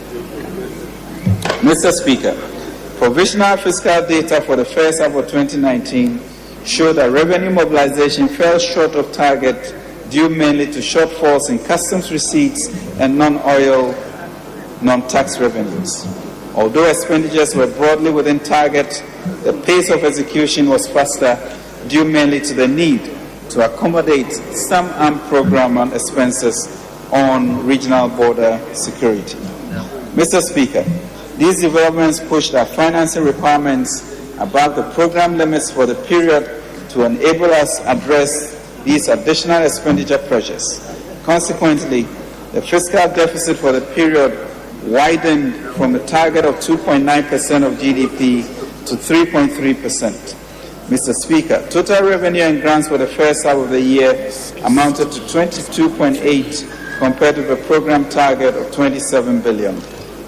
Mr. Speaker, provisional fiscal data for the first half of 2019 showed that revenue mobilization fell short of target due mainly to shortfalls in customs receipts and non-oil, non-tax revenues. Although expenditures were broadly within target, the pace of execution was faster due mainly to the need to accommodate some armed program and expenses on regional border security. Mr. Speaker, these developments pushed our financing requirements above the program limits for the period to enable us to address these additional expenditure pressures. Consequently, the fiscal deficit for the period widened from a target of 2.9% of GDP to 3.3%. Mr. Speaker, total revenue and grants for the first half of the year amounted to 22.8 compared to the program target of 27 billion,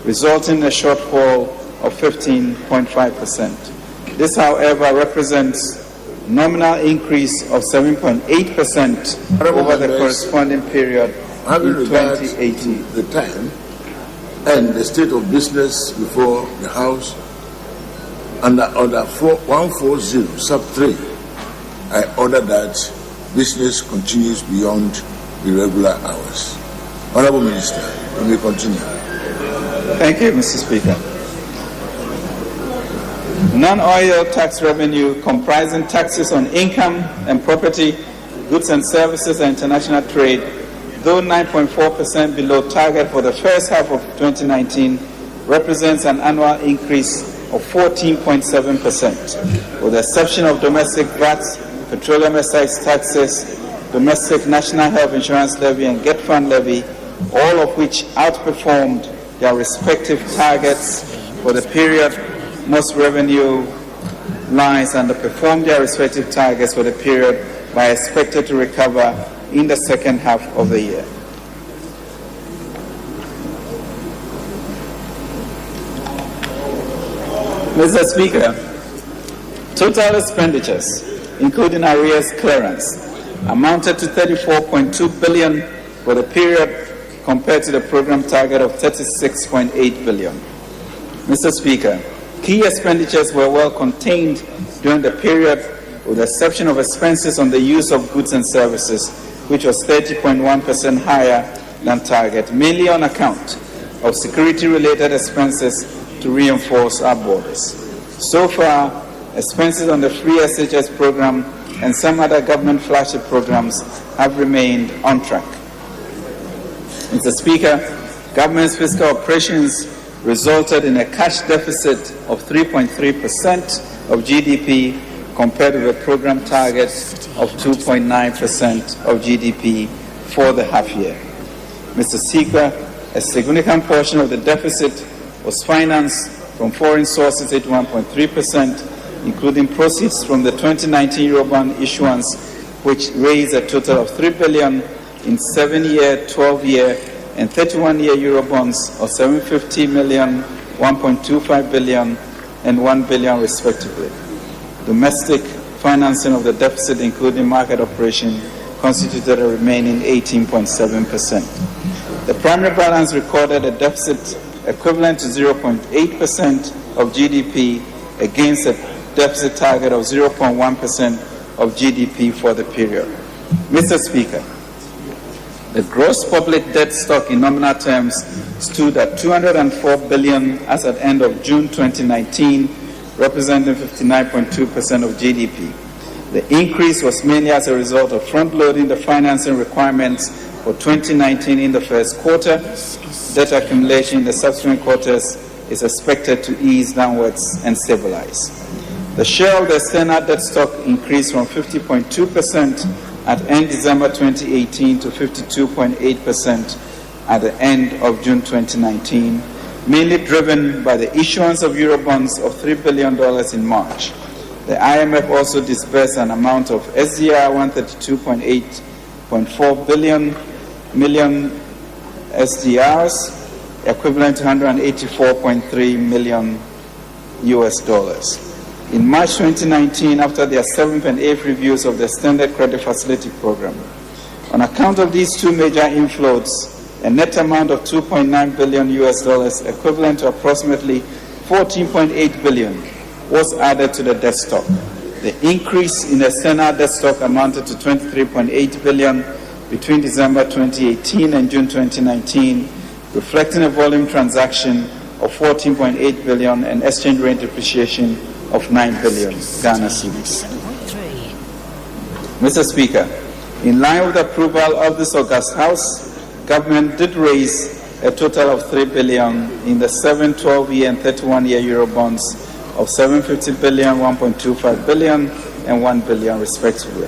resulting in a shortfall of 15.5%. This, however, represents nominal increase of 7.8% over the corresponding period in 2018. The time and the state of business before the House, under Order 140 sub 3, I order that business continues beyond irregular hours. Honorable Minister, you may continue. Thank you, Mr. Speaker. Non-oil tax revenue, comprising taxes on income and property, goods and services, and international trade, though 9.4% below target for the first half of 2019, represents an annual increase of 14.7%, with the exception of domestic VAT, petroleum excise taxes, domestic national health insurance levy, and GET fund levy, all of which outperformed their respective targets for the period. Most revenue lines underperformed their respective targets for the period, but are expected to recover in the second half of the year. Mr. Speaker, total expenditures, including arrears clearance, amounted to $34.2 billion for the period compared to the program target of $36.8 billion. Mr. Speaker, key expenditures were well contained during the period, with the exception of expenses on the use of goods and services, which was 30.1% higher than target, mainly on account of security-related expenses to reinforce our borders. So far, expenses on the free SHS program and some other government flagship programs have remained on track. Mr. Speaker, government's fiscal operations resulted in a cash deficit of 3.3% of GDP compared with a program target of 2.9% of GDP for the half year. Mr. Speaker, a significant portion of the deficit was financed from foreign sources at 1.3%, including proceeds from the 2019 Eurobond issuance, which raised a total of $3 billion in 7-year, 12-year, and 31-year Eurobonds of $750 million, $1.25 billion, and $1 billion respectively. Domestic financing of the deficit, including market operation, constituted a remaining 18.7%. The primary balance recorded a deficit equivalent to 0.8% of GDP against a deficit target of 0.1% of GDP for the period. Mr. Speaker, the gross public debt stock in nominal terms stood at $204 billion as at end of June 2019, representing 59.2% of GDP. The increase was mainly as a result of front-loading the financing requirements for 2019 in the first quarter. Debt accumulation in the subsequent quarters is expected to ease downwards and stabilize. The share of the external debt stock increased from 50.2% at end December 2018 to 52.8% at the end of June 2019, mainly driven by the issuance of Eurobonds of $3 billion in March. The IMF also disbursed an amount of SDR 132.4 million SDRs, equivalent to 184.3 million US dollars. In March 2019, after their 7th and 8th reviews of the Extended Credit Facility Program. On account of these two major inflows, a net amount of $2.9 billion US dollars, equivalent to approximately $14.8 billion, was added to the debt stock. The increase in external debt stock amounted to $23.8 billion between December 2018 and June 2019, reflecting a volume transaction of $14.8 billion and exchange rate depreciation of 9 billion Ghana cedis. Mr. Speaker, in line with the approval of this August House, government did raise a total of $3 billion in the 7, 12-year and 31-year Eurobonds of $750 billion, $1.25 billion, and $1 billion respectively.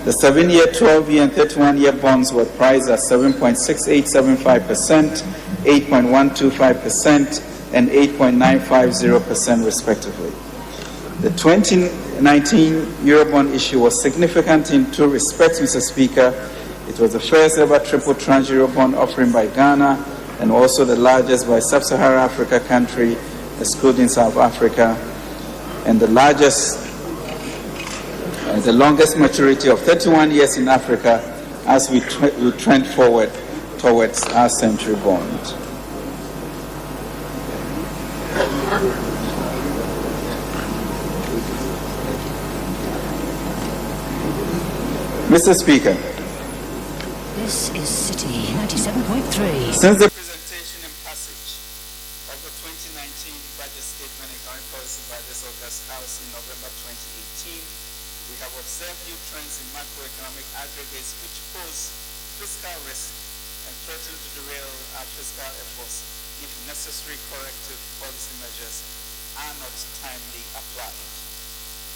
The 7-year, 12-year, and 31-year bonds were priced at 7.6875%, 8.125%, and 8.950% respectively. The 2019 Eurobond issue was significant in two respects, Mr. Speaker. It was the first ever triple tranche Eurobond offering by Ghana and also the largest by sub-Saharan Africa country, excluding South Africa, and the largest the longest maturity of 31 years in Africa as we trend forward towards our century bond. Mr. Speaker, this is City 97.3. Since the presentation and passage of the 2019 budget statement and economic policy by this fiscal efforts if necessary corrective policy measures are not timely applied.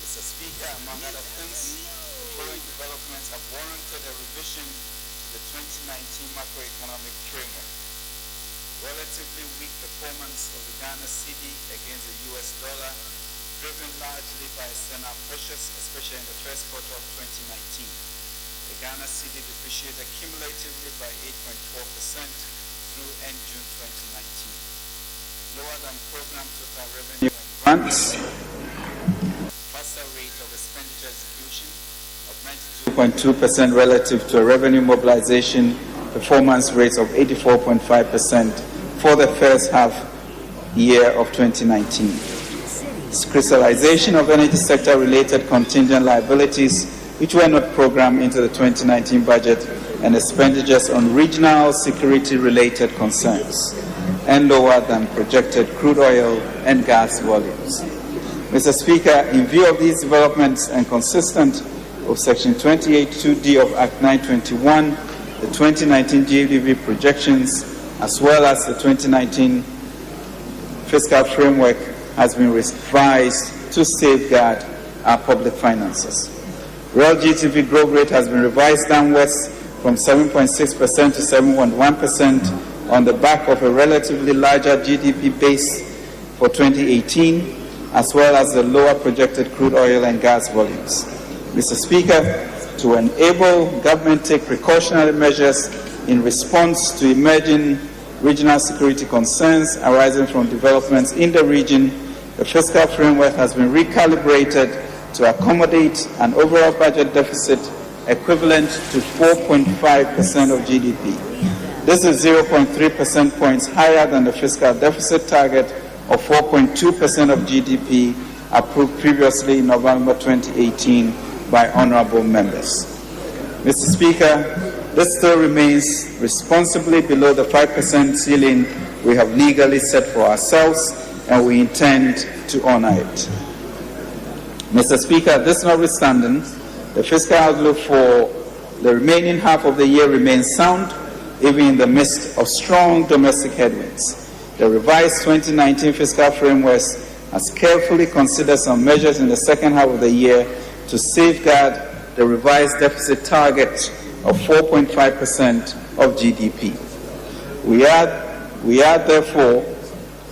Mr. Speaker, among other things, the following developments have warranted a revision to the 2019 macroeconomic framework. Relatively weak performance of the Ghana cedi against the US dollar, driven largely by external pressures, especially in the first quarter of 2019. The Ghana cedi depreciated cumulatively by 8.4% through end June 2019. Lower than program total revenue and grants, faster rate of expenditure execution of 92.2% relative to a revenue mobilization performance rates of 84.5% for the first half year of 2019. Crystallization of energy sector related contingent liabilities which were not programmed into the 2019 budget and expenditures on regional security related concerns and lower than projected crude oil and gas volumes. Mr. Speaker, in view of these developments and consistent with Section 28(2)(d) of Act 921, the 2019 GDP projections, as well as the 2019 fiscal framework, has been revised to safeguard our public finances. Real GDP growth rate has been revised downwards from 7.6% to 7.1% on the back of a relatively larger GDP base for 2018, as well as the lower projected crude oil and gas volumes. Mr. Speaker, to enable government to take precautionary measures in response to emerging regional security concerns arising from developments in the region, the fiscal framework has been recalibrated to accommodate an overall budget deficit equivalent to 4.5% of GDP. This is 0.3 percentage points higher than the fiscal deficit target of 4.2% of GDP approved previously in November 2018 by honorable members. Mr. Speaker, this still remains responsibly below the 5% ceiling we have legally set for ourselves, and we intend to honor it. Mr. Speaker, this notwithstanding, the fiscal outlook for the remaining half of the year remains sound, even in the midst of strong domestic headwinds. The revised 2019 fiscal framework has carefully considered some measures in the second half of the year to safeguard the revised deficit target of 4.5% of GDP. We are therefore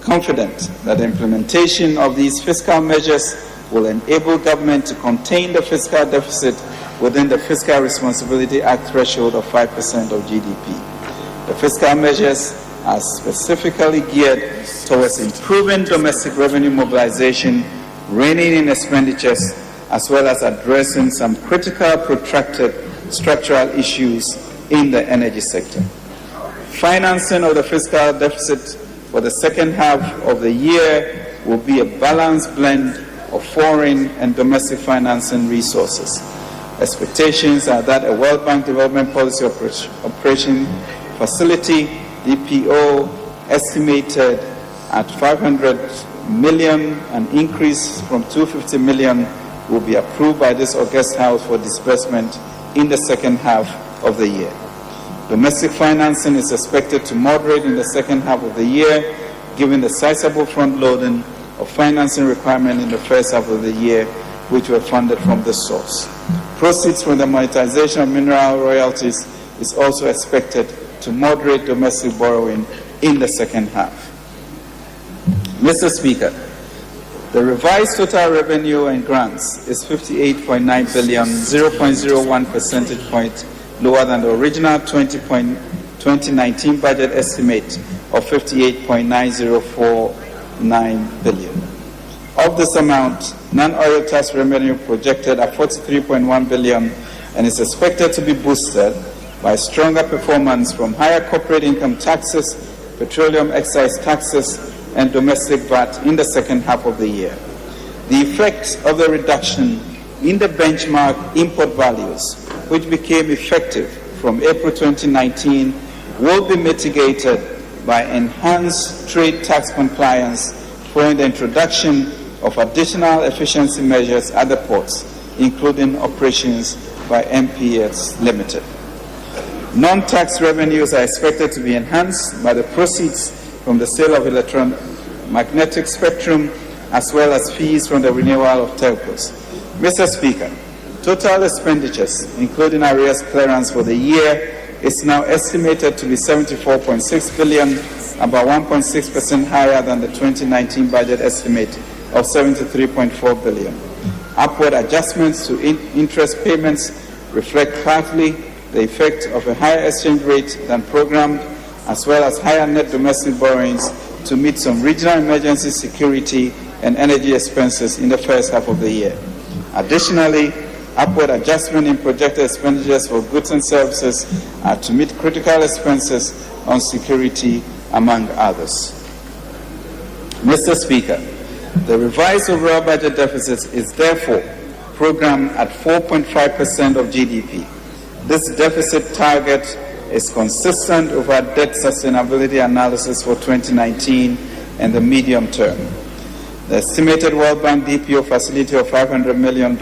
confident that the implementation of these fiscal measures will enable government to contain the fiscal deficit within the Fiscal Responsibility Act threshold of 5% of GDP. The fiscal measures are specifically geared towards improving domestic revenue mobilization, reining in expenditures, as well as addressing some critical protracted structural issues in the energy sector. Financing of the fiscal deficit for the second half of the year will be a balanced blend of foreign and domestic financing resources. Expectations are that a World Bank Development Policy Operation Facility, DPO, estimated at 500 million, an increase from 250 million, will be approved by this august House for disbursement in the second half of the year. Domestic financing is expected to moderate in the second half of the year, given the sizable front-loading of financing requirement in the first half of the year, which were funded from this source. Proceeds from the monetization of mineral royalties is also expected to moderate domestic borrowing in the second half. Mr. Speaker, the revised total revenue and grants is 58.9 billion, 0.01 percentage point lower than the original 2019 budget estimate of 58.9049 billion. Of this amount, non-oil tax revenue projected at 43.1 billion and is expected to be boosted by stronger performance from higher corporate income taxes, petroleum excise taxes, and domestic VAT in the second half of the year. The effect of the reduction in the benchmark import values, which became effective from April 2019, will be mitigated by enhanced trade tax compliance following the introduction of additional efficiency measures at the ports, including operations by MPS Limited. Non-tax revenues are expected to be enhanced by the proceeds from the sale of electromagnetic spectrum as well as fees from the renewal of telcos. Mr. Speaker, total expenditures, including arrears clearance for the year, is now estimated to be 74.6 billion, about 1.6% higher than the 2019 budget estimate of 73.4 billion. Upward adjustments to interest payments reflect partly the effect of a higher exchange rate than programmed, as well as higher net domestic borrowings to meet some regional emergency security and energy expenses in the first half of the year. Additionally, upward adjustment in projected expenditures for goods and services are to meet critical expenses on security, among others. Mr. Speaker, the revised overall budget deficit is therefore programmed at 4.5% of GDP. This deficit target is consistent with our debt sustainability analysis for 2019 and the medium term. The estimated World Bank DPO facility of $500 million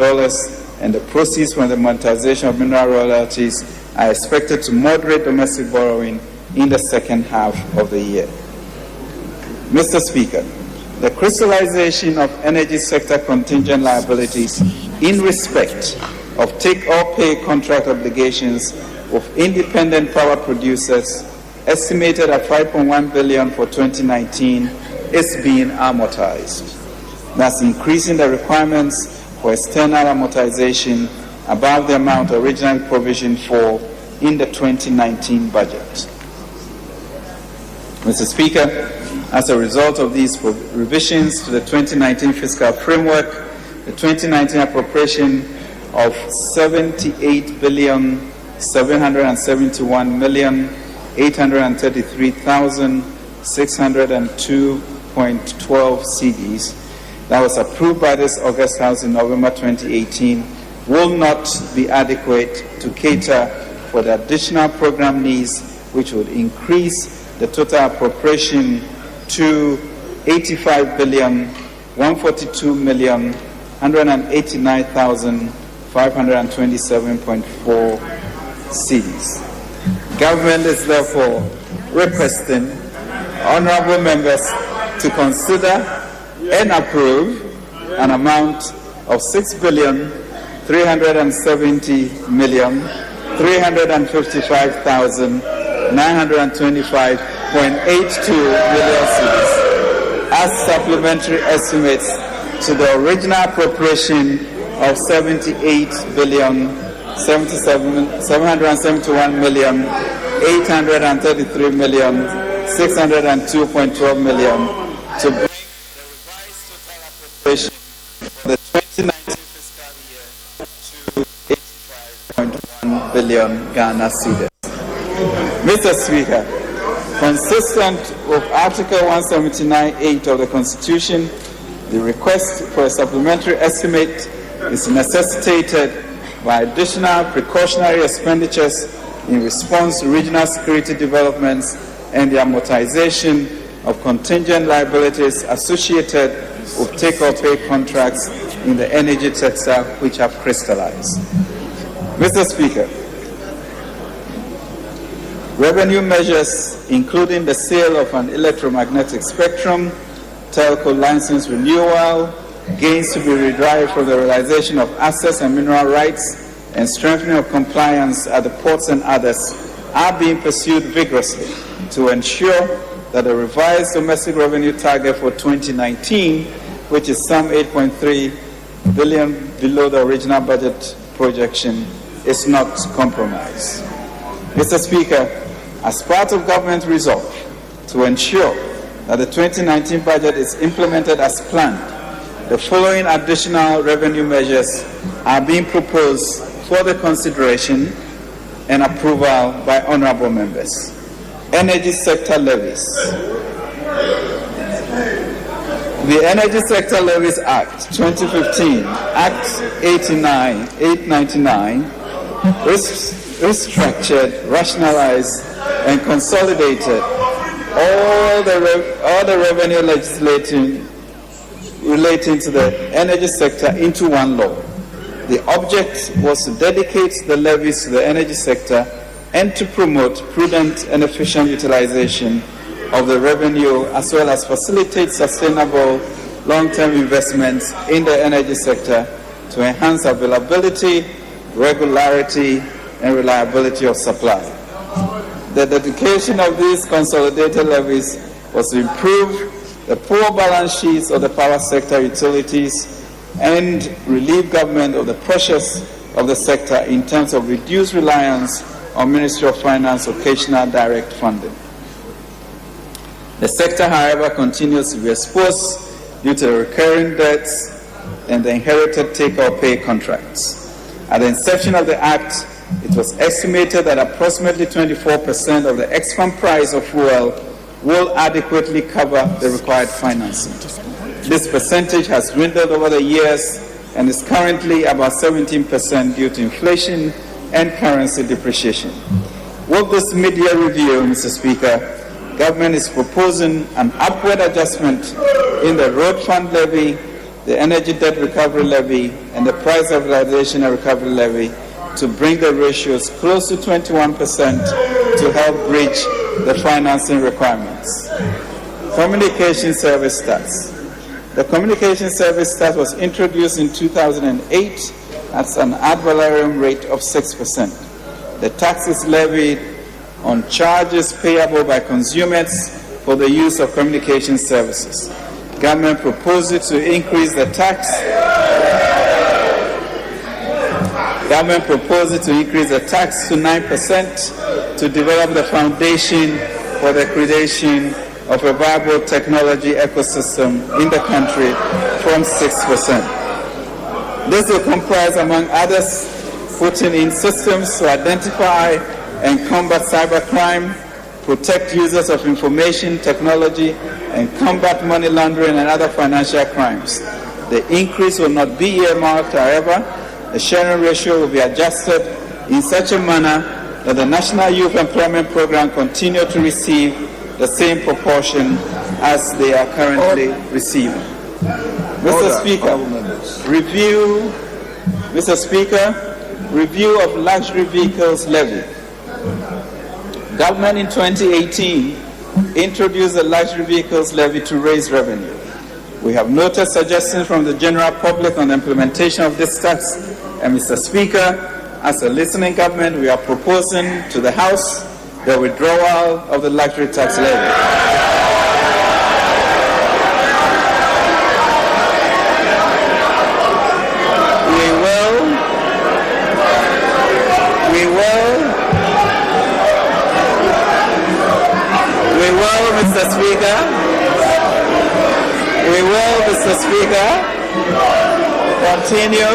and the proceeds from the monetization of mineral royalties are expected to moderate domestic borrowing in the second half of the year. Mr. Speaker, the crystallization of energy sector contingent liabilities in respect of take-or-pay contract obligations with independent power producers, estimated at $5.1 billion for 2019, is being amortized. Thus increasing the requirements for external amortization above the amount originally provisioned for in the 2019 budget. Mr. Speaker, as a result of these revisions to the 2019 fiscal framework, the 2019 appropriation of $78,771,833,602.12 cedis that was approved by this August House in November 2018 will not be adequate to cater for the additional program needs, which would increase the total appropriation to $85,142,189,527.4 cedis. Government is therefore requesting honorable members to consider and approve an amount of $6,370,355,925.82 million cedis as supplementary estimates to the original appropriation of $78,771,833,602.12 million to bring the revised total appropriation for the 2019 fiscal year to 85.1 billion Ghana cedis. Mr. Speaker, consistent with Article 179(8) of the Constitution, the request for a supplementary estimate is necessitated by additional precautionary expenditures in response to regional security developments and the amortization of contingent liabilities associated with take-or-pay contracts in the energy sector which have crystallized. Mr. Speaker, revenue measures, including the sale of an electromagnetic spectrum, telco license renewal, gains to be derived from the realization of assets and mineral rights, and strengthening of compliance at the ports and others, are being pursued vigorously to ensure that the revised domestic revenue target for 2019, which is some 8.3 billion below the original budget projection, is not compromised. Mr. Speaker, as part of government resolve to ensure that the 2019 budget is implemented as planned, the following additional revenue measures are being proposed for the consideration and approval by honorable members. Energy sector levies. The Energy Sector Levies Act 2015, Act 899, restructured, rationalized, and consolidated all the revenue legislation relating to the energy sector into one law. The object was to dedicate the levies to the energy sector and to promote prudent and efficient utilization of the revenue, as well as facilitate sustainable long-term investments in the energy sector to enhance availability, regularity, and reliability of supply. The dedication of these consolidated levies was to improve the poor balance sheets of the power sector utilities and relieve government of the pressures of the sector in terms of reduced reliance on Ministry of Finance occasional direct funding. The sector, however, continues to be exposed due to the recurring debts and the inherited take-or-pay contracts. At the inception of the Act, it was estimated that approximately 24% of the ex-farm price of fuel will adequately cover the required financing. This percentage has dwindled over the years and is currently about 17% due to inflation and currency depreciation. With this mid-year review, Mr. Speaker, government is proposing an upward adjustment in the road fund levy, the energy debt recovery levy, and the price stabilization and recovery levy to bring the ratios close to 21% to help bridge the financing requirements. Communication service tax. The communication service tax was introduced in 2008 at an ad valorem rate of 6%. The tax is levied on charges payable by consumers for the use of communication services. Government proposes to increase the tax. Government proposes to increase the tax to 9% to develop the foundation for the creation of a viable technology ecosystem in the country from 6%. This will comprise, among others, putting in systems to identify and combat cybercrime, protect users of information technology, and combat money laundering and other financial crimes. The increase will not be earmarked, however. The sharing ratio will be adjusted in such a manner that the National Youth Employment Program continue to receive the same proportion as they are currently receiving. Mr. Speaker, review of luxury vehicles levy. Government in 2018 introduced the luxury vehicles levy to raise revenue. We have noted suggestions from the general public on the implementation of this tax, and Mr. Speaker, as a listening government, we are proposing to the House the withdrawal of the luxury tax levy. We will, Mr. Speaker, continue.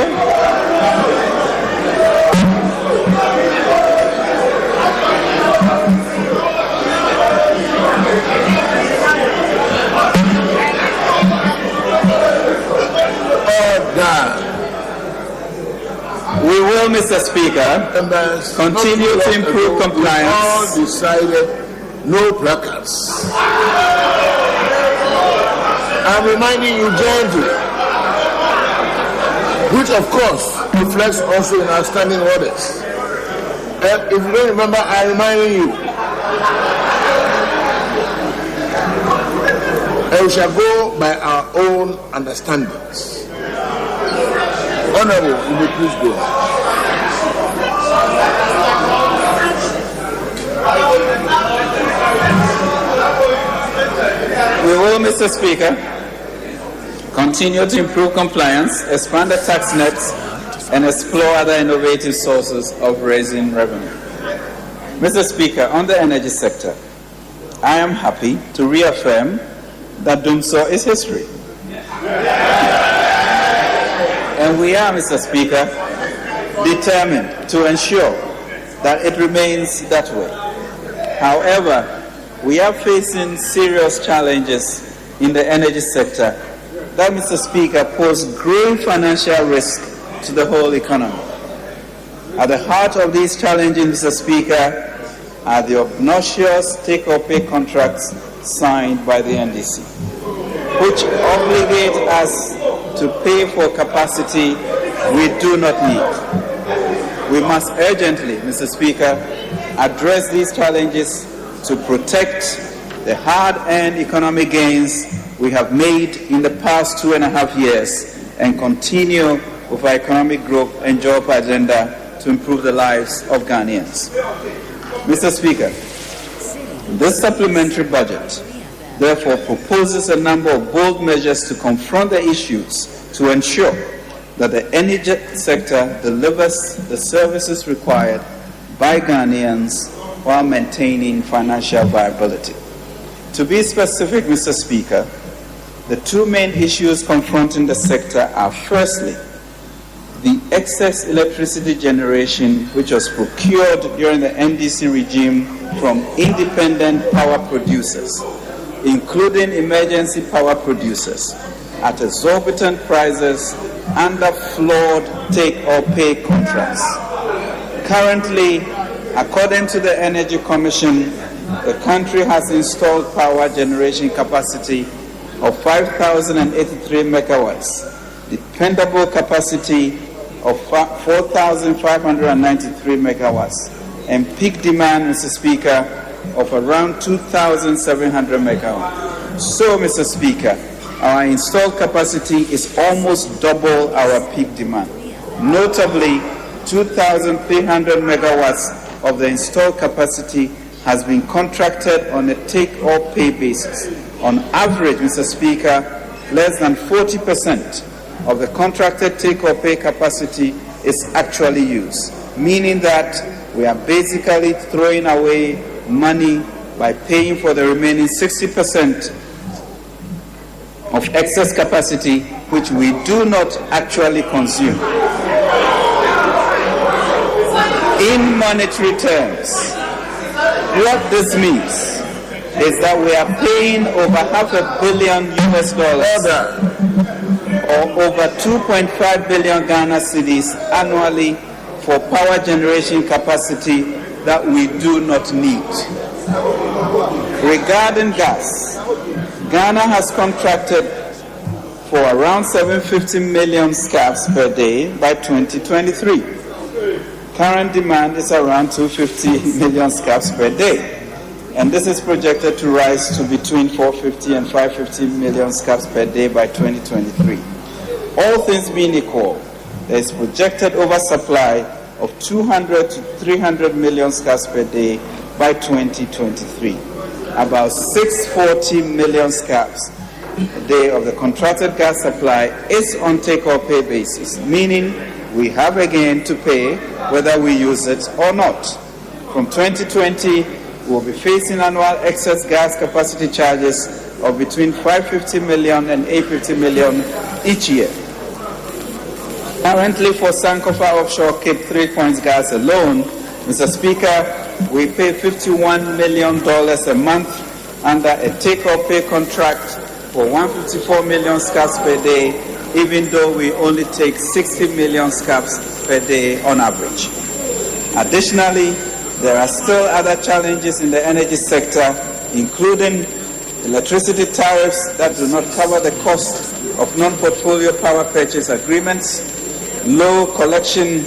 We will, Mr. Speaker, continue to improve compliance. All decided no placards. I'm reminding you gently, which of course reflects also in our standing orders. And if you don't remember, I'm reminding you. And we shall go by our own understandings. Honorable, you may please go. We will, Mr. Speaker, continue to improve compliance, expand the tax nets, and explore other innovative sources of raising revenue. Mr. Speaker, on the energy sector, I am happy to reaffirm that DUMSO is history. And we are, Mr. Speaker, determined to ensure that it remains that way. However, we are facing serious challenges in the energy sector that, Mr. Speaker, pose grave financial risk to the whole economy. At the heart of these challenges, Mr. Speaker, are the obnoxious take-or-pay contracts signed by the NDC, which obligate us to pay for capacity we do not need. We must urgently, Mr. Speaker, address these challenges to protect the hard-earned economic gains we have made in the past 2.5 years and continue with our economic growth and job agenda to improve the lives of Ghanaians. Mr. Speaker, this supplementary budget therefore proposes a number of bold measures to confront the issues to ensure that the energy sector delivers the services required by Ghanaians while maintaining financial viability. To be specific, Mr. Speaker, the two main issues confronting the sector are, firstly, the excess electricity generation which was procured during the NDC regime from independent power producers, including emergency power producers, at exorbitant prices under flawed take-or-pay contracts. Currently, according to the Energy Commission, the country has installed power generation capacity of 5,083 megawatts, dependable capacity of 4,593 megawatts, and peak demand, Mr. Speaker, of around 2,700 megawatts. So, Mr. Speaker, our installed capacity is almost double our peak demand. Notably, 2,300 megawatts of the installed capacity has been contracted on a take-or-pay basis. On average, Mr. Speaker, less than 40% of the contracted take-or-pay capacity is actually used, meaning that we are basically throwing away money by paying for the remaining 60% of excess capacity which we do not actually consume. In monetary terms, what this means is that we are paying over $500 million US, or over 2.5 billion Ghana cedis annually for power generation capacity that we do not need. Regarding gas, Ghana has contracted for around 750 million scf per day by 2023. Current demand is around 250 million scf per day, and this is projected to rise to between 450 and 550 million scf per day by 2023. All things being equal, there is projected oversupply of 200 to 300 million scf per day by 2023. About 640 million scf a day of the contracted gas supply is on take-or-pay basis, meaning we have again to pay whether we use it or not. From 2020, we will be facing annual excess gas capacity charges of between 550 million and 850 million each year. Currently, for Sankofa Offshore Cape 3 Points gas alone, Mr. Speaker, we pay $51 million a month under a take-or-pay contract for 154 million scf per day, even though we only take 60 million scf per day on average. Additionally, there are still other challenges in the energy sector, including electricity tariffs that do not cover the cost of non-portfolio power purchase agreements, low collection,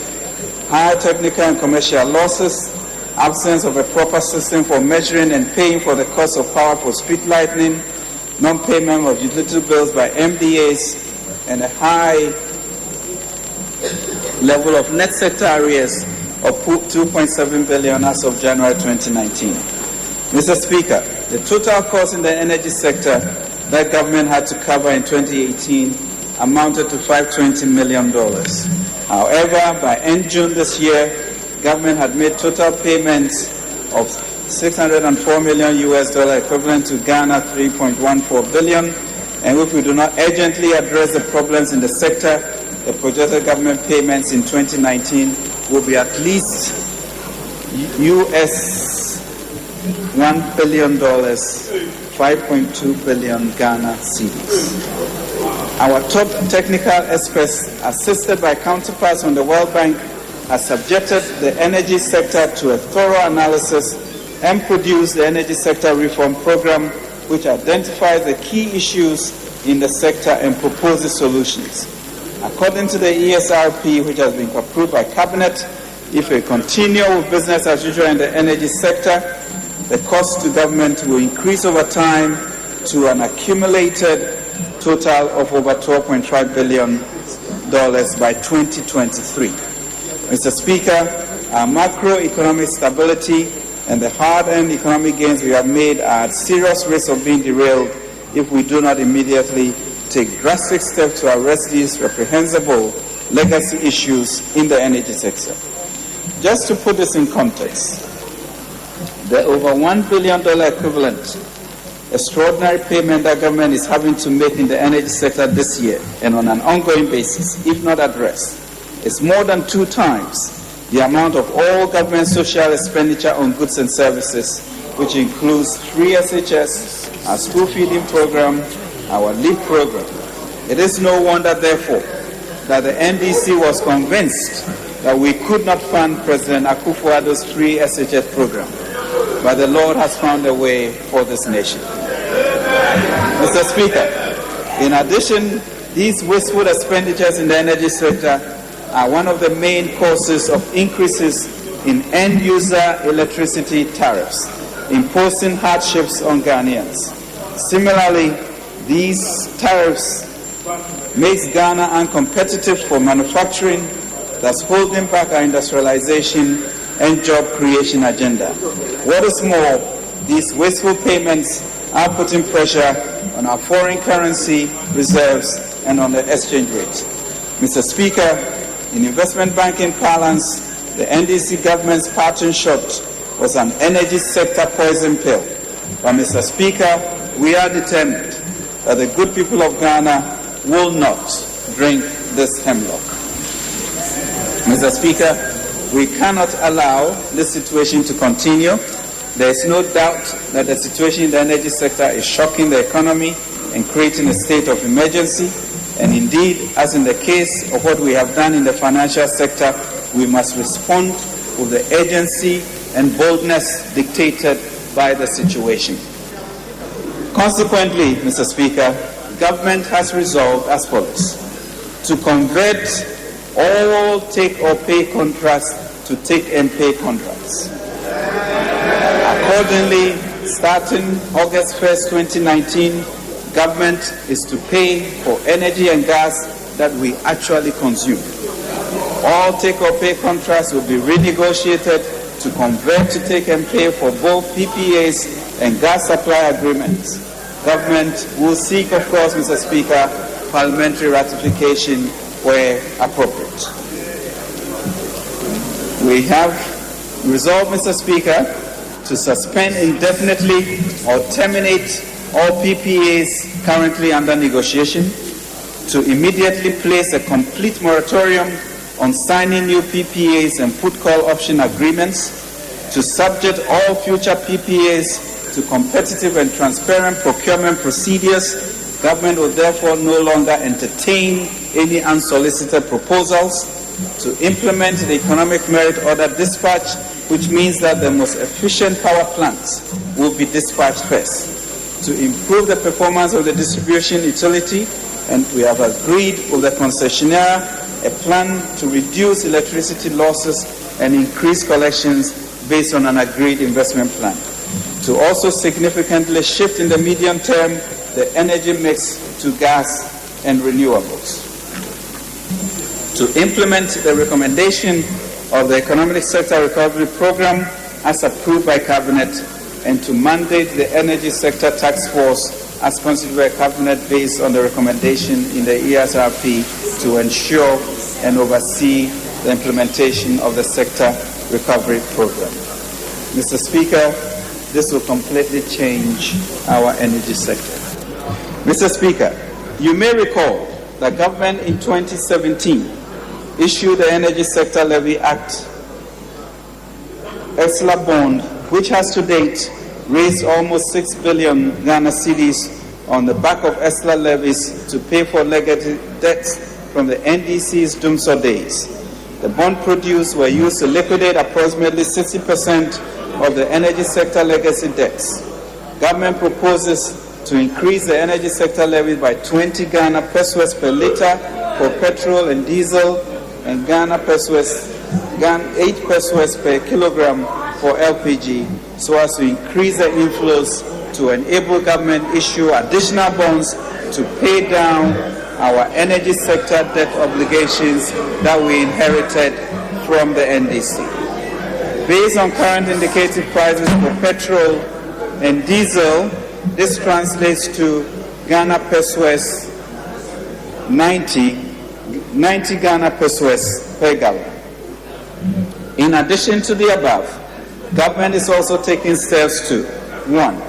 high technical and commercial losses, absence of a proper system for measuring and paying for the cost of power for street lighting, non-payment of utility bills by MDAs, and a high level of net sector arrears of 2.7 billion as of January 2019. Mr. Speaker, the total cost in the energy sector that government had to cover in 2018 amounted to $520 million. However, by end June this year, government had made total payments of $604 million US, equivalent to Ghana 3.14 billion. And if we do not urgently address the problems in the sector, the projected government payments in 2019 will be at least US $1 billion, 5.2 billion Ghana cedis. Our top technical experts, assisted by counterparts on the World Bank, have subjected the energy sector to a thorough analysis and produced the Energy Sector Reform Program, which identifies the key issues in the sector and proposes solutions. According to the ESRP, which has been approved by Cabinet, If we continue with business as usual in the energy sector, the cost to government will increase over time to an accumulated total of over $12.5 billion by 2023. Mr. Speaker, our macroeconomic stability and the hard-earned economic gains we have made are at serious risk of being derailed if we do not immediately take drastic steps to arrest these reprehensible legacy issues in the energy sector. Just to put this in context, the over $1 billion equivalent extraordinary payment that government is having to make in the energy sector this year and on an ongoing basis, if not addressed, is more than 2 times the amount of all government social expenditure on goods and services, which includes free SHS, our school feeding program, our LEAP program. It is no wonder, therefore, that the NDC was convinced that we could not fund President Akufo-Addo's free SHS program, but the Lord has found a way for this nation. Mr. Speaker, in addition, these wasteful expenditures in the energy sector are one of the main causes of increases in end-user electricity tariffs, imposing hardships on Ghanaians. Similarly, these tariffs makes Ghana uncompetitive for manufacturing, thus holding back our industrialization and job creation agenda. What is more, these wasteful payments are putting pressure on our foreign currency reserves and on the exchange rate. Mr. Speaker, in investment banking parlance, the NDC government's parting shot was an energy sector poison pill. But Mr. Speaker, we are determined that the good people of Ghana will not drink this hemlock. Mr. Speaker, we cannot allow this situation to continue. There is no doubt that the situation in the energy sector is shocking the economy and creating a state of emergency. And indeed, as in the case of what we have done in the financial sector, we must respond with the urgency and boldness dictated by the situation. Consequently, Mr. Speaker, government has resolved as follows: to convert all take-or-pay contracts to take-and-pay contracts. Accordingly, starting August 1st, 2019, government is to pay for energy and gas that we actually consume. All take-or-pay contracts will be renegotiated to convert to take-and-pay for both PPAs and gas supply agreements. Government will seek, of course, Mr. Speaker, parliamentary ratification where appropriate. We have resolved, Mr. Speaker, to suspend indefinitely or terminate all PPAs currently under negotiation, to immediately place a complete moratorium on signing new PPAs and put-call option agreements, to subject all future PPAs to competitive and transparent procurement procedures. Government will therefore no longer entertain any unsolicited proposals, to implement the economic merit order dispatch, which means that the most efficient power plants will be dispatched first, to improve the performance of the distribution utility, and we have agreed with the concessionaire a plan to reduce electricity losses and increase collections based on an agreed investment plan, to also significantly shift in the medium term the energy mix to gas and renewables, to implement the recommendation of the Economic Sector Recovery Program as approved by Cabinet, and to mandate the Energy Sector Task Force as sponsored by Cabinet based on the recommendation in the ESRP to ensure and oversee the implementation of the Sector Recovery Program. Mr. Speaker, this will completely change our energy sector. Mr. Speaker, you may recall that government in 2017 issued the Energy Sector Levy Act, ESLA bond, which has to date raised almost 6 billion Ghana cedis on the back of ESLA levies to pay for legacy debts from the NDC's Dumsor days. The bond produced were used to liquidate approximately 60% of the energy sector legacy debts. Government proposes to increase the energy sector levy by 20 Ghana pesos per litre for petrol and diesel, and Ghana pesos 8 pesos per kilogram for LPG so as to increase the inflows to enable government issue additional bonds to pay down our energy sector debt obligations that we inherited from the NDC. Based on current indicative prices for petrol and diesel, this translates to Ghana pesos 90 Ghana pesos per gallon. In addition to the above, government is also taking steps to 1.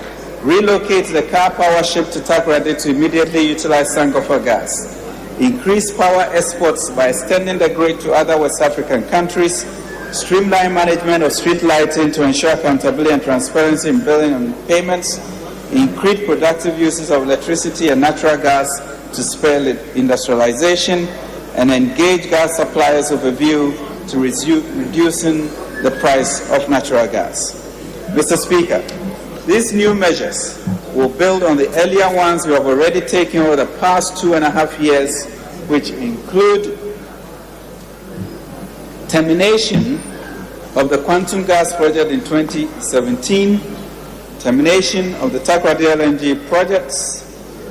Relocate the car power ship to Takoradi to immediately utilize Sankofa gas. Increase power exports by extending the grid to other West African countries. Streamline management of street lighting to ensure accountability and transparency in billing and payments. Increase productive uses of electricity and natural gas to spur industrialization, and engage gas suppliers with a view to reducing the price of natural gas. Mr. Speaker, these new measures will build on the earlier ones we have already taken over the past 2.5 years, which include termination of the Quantum Gas project in 2017, termination of the Takoradi LNG projects,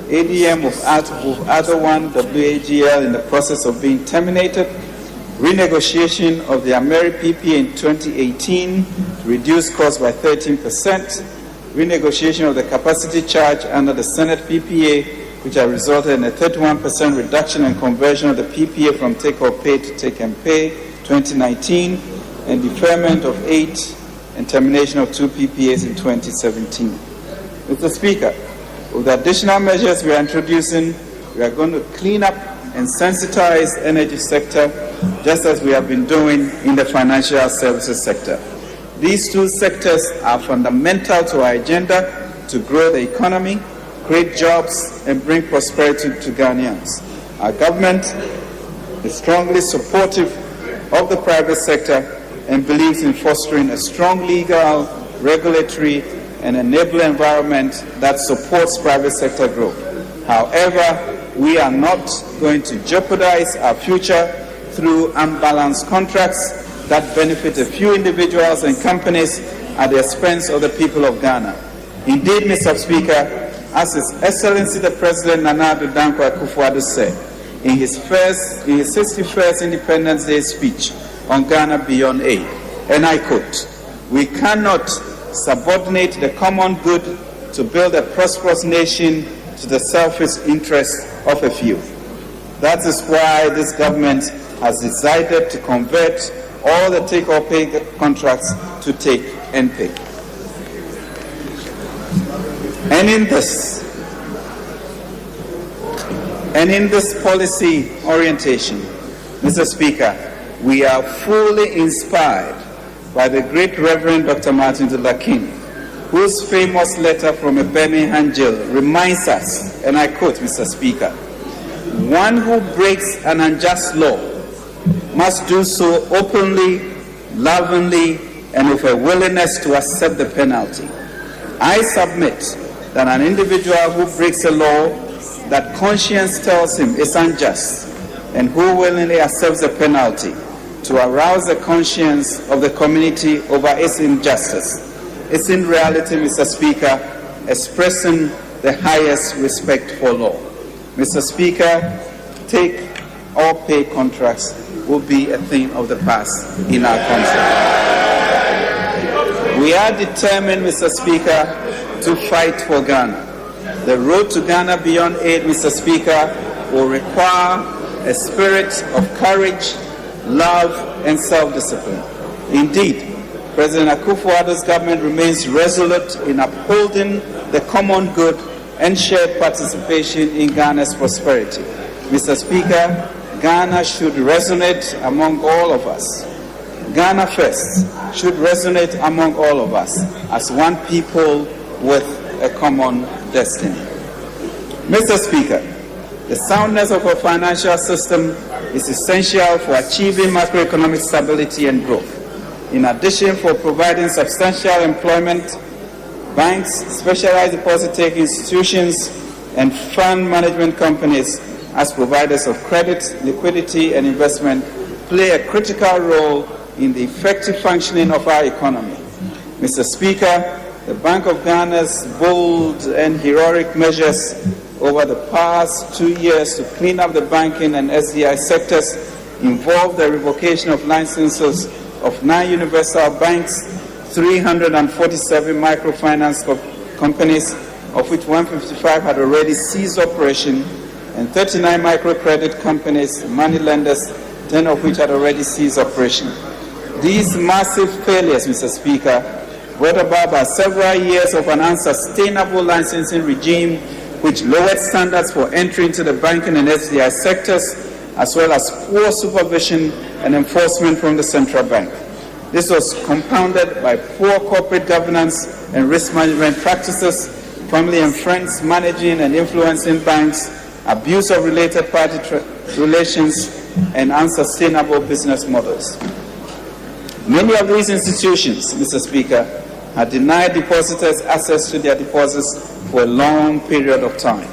ADM of other one, WAGL, in the process of being terminated, renegotiation of the Ameri PPA in 2018 to reduce costs by 13%, renegotiation of the capacity charge under the Senate PPA, which has resulted in a 31% reduction in conversion of the PPA from take or pay to take and pay 2019, and deferment of 8 and termination of 2 PPAs in 2017. Mr. Speaker, with the additional measures we are introducing, we are going to clean up and sensitize the energy sector, just as we have been doing in the financial services sector. These two sectors are fundamental to our agenda to grow the economy, create jobs, and bring prosperity to Ghanaians. Our government is strongly supportive of the private sector and believes in fostering a strong legal, regulatory, and enabling environment that supports private sector growth. However, we are not going to jeopardize our future through unbalanced contracts that benefit a few individuals and companies at the expense of the people of Ghana. Indeed, Mr. Speaker, as His Excellency the President Nana Addo Dankwa Akufo-Addo said in his 61st Independence Day speech on Ghana Beyond Aid, and I quote, "We cannot subordinate the common good to build a prosperous nation to the selfish interests of a few." That is why this government has decided to convert all the take-or-pay contracts to take and pay. And in this policy orientation, Mr. Speaker, we are fully inspired by the great Reverend Dr. Martin Luther King, whose famous letter from a Birmingham jail reminds us, and I quote, Mr. Speaker, "One who breaks an unjust law must do so openly, lovingly, and with a willingness to accept the penalty. I submit that an individual who breaks a law that conscience tells him is unjust and who willingly accepts the penalty to arouse the conscience of the community over its injustice is in reality, Mr. Speaker, expressing the highest respect for law." Mr. Speaker, take-or-pay contracts will be a thing of the past in our country. We are determined, Mr. Speaker, to fight for Ghana. The road to Ghana Beyond Aid, Mr. Speaker, will require a spirit of courage, love, and self-discipline. Indeed, President Akufo-Addo's government remains resolute in upholding the common good and shared participation in Ghana's prosperity. Mr. Speaker, Ghana should resonate among all of us. Ghana First should resonate among all of us as one people with a common destiny. Mr. Speaker, the soundness of our financial system is essential for achieving macroeconomic stability and growth. In addition, for providing substantial employment, banks, specialized deposit-taking institutions, and fund management companies as providers of credit, liquidity, and investment play a critical role in the effective functioning of our economy. Mr. Speaker, the Bank of Ghana's bold and heroic measures over the past 2 years to clean up the banking and SDI sectors involve the revocation of licenses of 9 universal banks, 347 microfinance companies, of which 155 had already ceased operation, and 39 microcredit companies, money lenders, 10 of which had already ceased operation. These massive failures, Mr. Speaker, brought about by several years of an unsustainable licensing regime which lowered standards for entry into the banking and SDI sectors, as well as poor supervision and enforcement from the central bank. This was compounded by poor corporate governance and risk management practices, family and friends managing and influencing banks, abuse of related party relations, and unsustainable business models. Many of these institutions, Mr. Speaker, had denied depositors access to their deposits for a long period of time,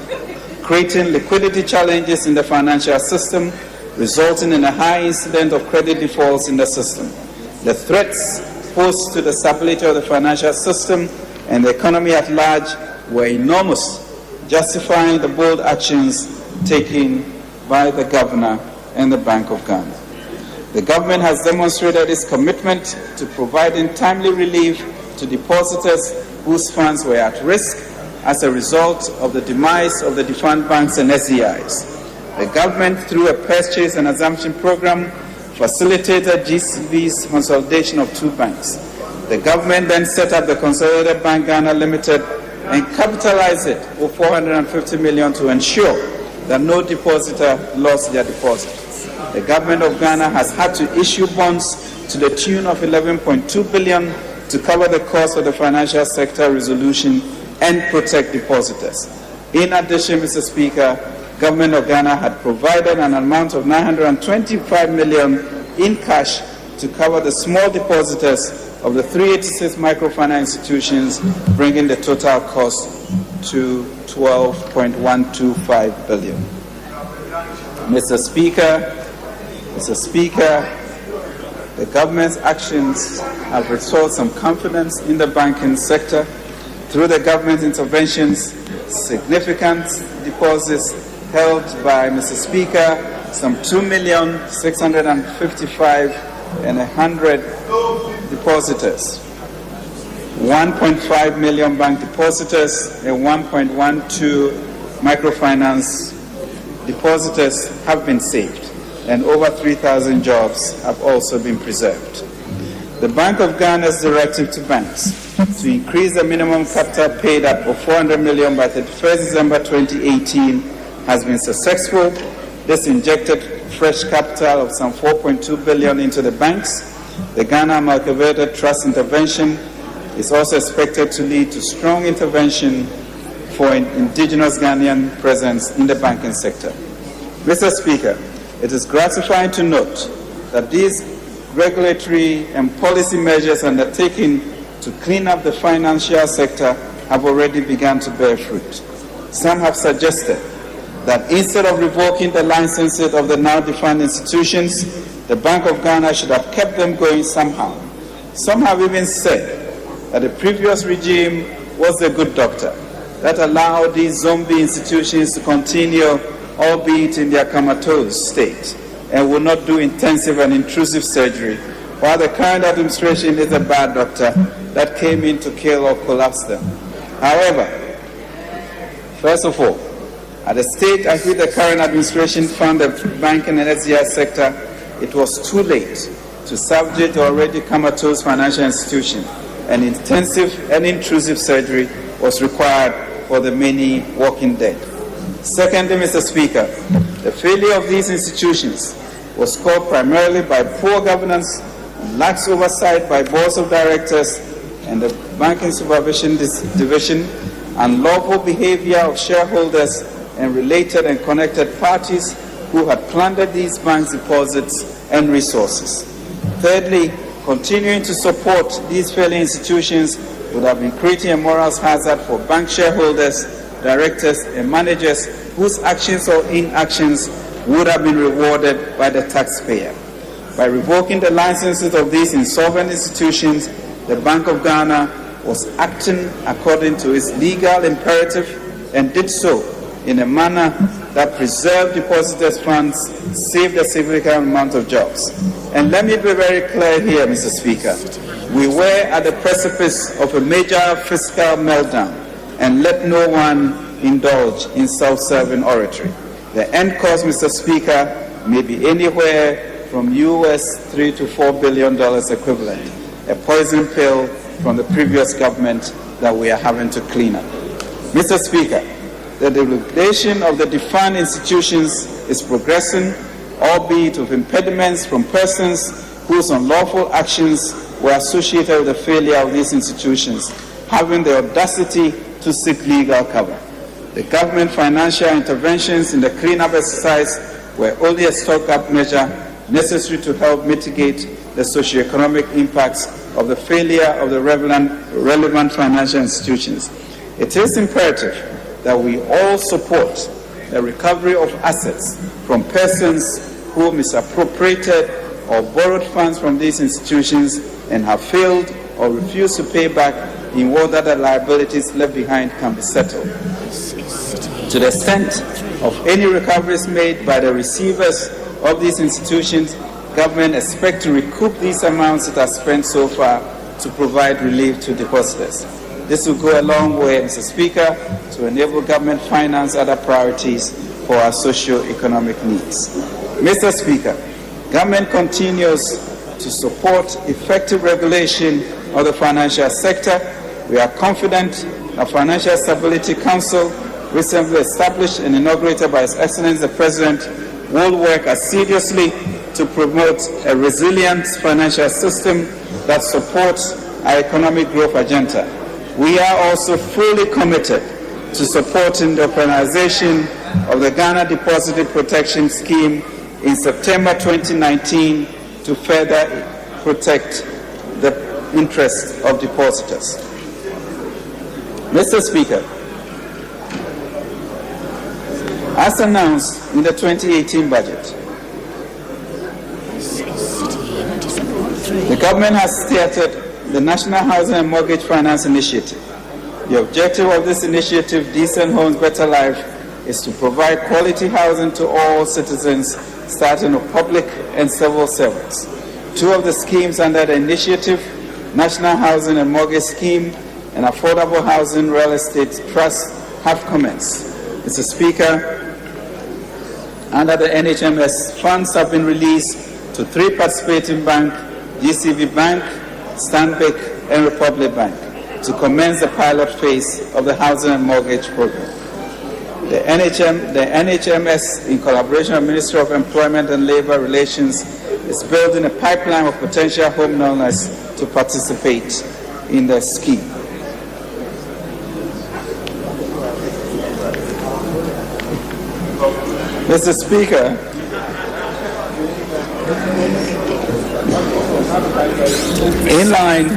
creating liquidity challenges in the financial system, resulting in a high incidence of credit defaults in the system. The threats posed to the stability of the financial system and the economy at large were enormous, justifying the bold actions taken by the Governor and the Bank of Ghana. The government has demonstrated its commitment to providing timely relief to depositors whose funds were at risk as a result of the demise of the defunct banks and SDIs. The government, through a purchase and assumption program, facilitated GCB's consolidation of 2 banks. The government then set up the Consolidated Bank Ghana Limited and capitalized it with $450 million to ensure that no depositor lost their deposit. The government of Ghana has had to issue bonds to the tune of $11.2 billion to cover the cost of the financial sector resolution and protect depositors. In addition, Mr. Speaker, Government of Ghana had provided an amount of $925 million in cash to cover the small depositors of the 386 microfinance institutions, bringing the total cost to $12.125 billion. Mr. Speaker, the government's actions have restored some confidence in the banking sector. Through the government interventions, significant deposits held by, Mr. Speaker, some 2,655,100 depositors, 1.5 million bank depositors, and 1.12 microfinance depositors have been saved, and over 3,000 jobs have also been preserved. The Bank of Ghana's directive to banks to increase the minimum capital paid up of $400 million by 31st December 2018 has been successful. This injected fresh capital of some $4.2 billion into the banks. The Ghana Amalgamated Trust intervention is also expected to lead to strong intervention for an indigenous Ghanaian presence in the banking sector. Mr. Speaker, it is gratifying to note that these regulatory and policy measures undertaken to clean up the financial sector have already begun to bear fruit. Some have suggested that instead of revoking the licenses of the now defunct institutions, the Bank of Ghana should have kept them going somehow. Some have even said that the previous regime was a good doctor that allowed these zombie institutions to continue, albeit in their comatose state, and will not do intensive and intrusive surgery, while the current administration is a bad doctor that came in to kill or collapse them. However, first of all, at the state at which the current administration found the banking and SDI sector, it was too late to subject the already comatose financial institution, and intensive and intrusive surgery was required for the many walking dead. Secondly, Mr. Speaker, the failure of these institutions was caused primarily by poor governance, lax oversight by boards of directors and the Banking Supervision Division, unlawful behavior of shareholders and related and connected parties who had plundered these banks' deposits and resources. Thirdly, continuing to support these failing institutions would have been creating a moral hazard for bank shareholders, directors, and managers whose actions or inactions would have been rewarded by the taxpayer. By revoking the licenses of these insolvent institutions, the Bank of Ghana was acting according to its legal imperative and did so in a manner that preserved depositors' funds, saved a significant amount of jobs. And let me be very clear here, Mr. Speaker. We were at the precipice of a major fiscal meltdown, and let no one indulge in self-serving oratory. The end cost, Mr. Speaker, may be anywhere from $3 to $4 billion equivalent, a poison pill from the previous government that we are having to clean up. Mr. Speaker, the deregulation of the defined institutions is progressing, albeit with impediments from persons whose unlawful actions were associated with the failure of these institutions, having the audacity to seek legal cover. The government financial interventions in the cleanup exercise were only a stopgap measure necessary to help mitigate the socioeconomic impacts of the failure of the relevant financial institutions. It is imperative that we all support the recovery of assets from persons who misappropriated or borrowed funds from these institutions and have failed or refused to pay back in order that the liabilities left behind can be settled. To the extent of any recoveries made by the receivers of these institutions, government expects to recoup these amounts that are spent so far to provide relief to depositors. This will go a long way, Mr. Speaker, to enable government finance other priorities for our socio-economic needs. Mr. Speaker, government continues to support effective regulation of the financial sector. We are confident the Financial Stability Council, recently established and inaugurated by His Excellency the President, will work assiduously to promote a resilient financial system that supports our economic growth agenda. We are also fully committed to supporting the organization of the Ghana Deposit Protection Scheme in September 2019 to further protect the interests of depositors. Mr. Speaker, as announced in the 2018 budget, the government has started the National Housing and Mortgage Finance Initiative. The objective of this initiative, Decent Homes, Better Life, is to provide quality housing to all citizens, starting with public and civil servants. Two of the schemes under the initiative, National Housing and Mortgage Scheme and Affordable Housing Real Estate Trust, have commenced. Mr. Speaker, under the NHMS, funds have been released to 3 participating banks, GCB Bank, Stanbic, and Republic Bank, to commence the pilot phase of the housing and mortgage program. The NHMS, in collaboration with the Ministry of Employment and Labor Relations, is building a pipeline of potential home owners to participate in the scheme. Mr. Speaker, in line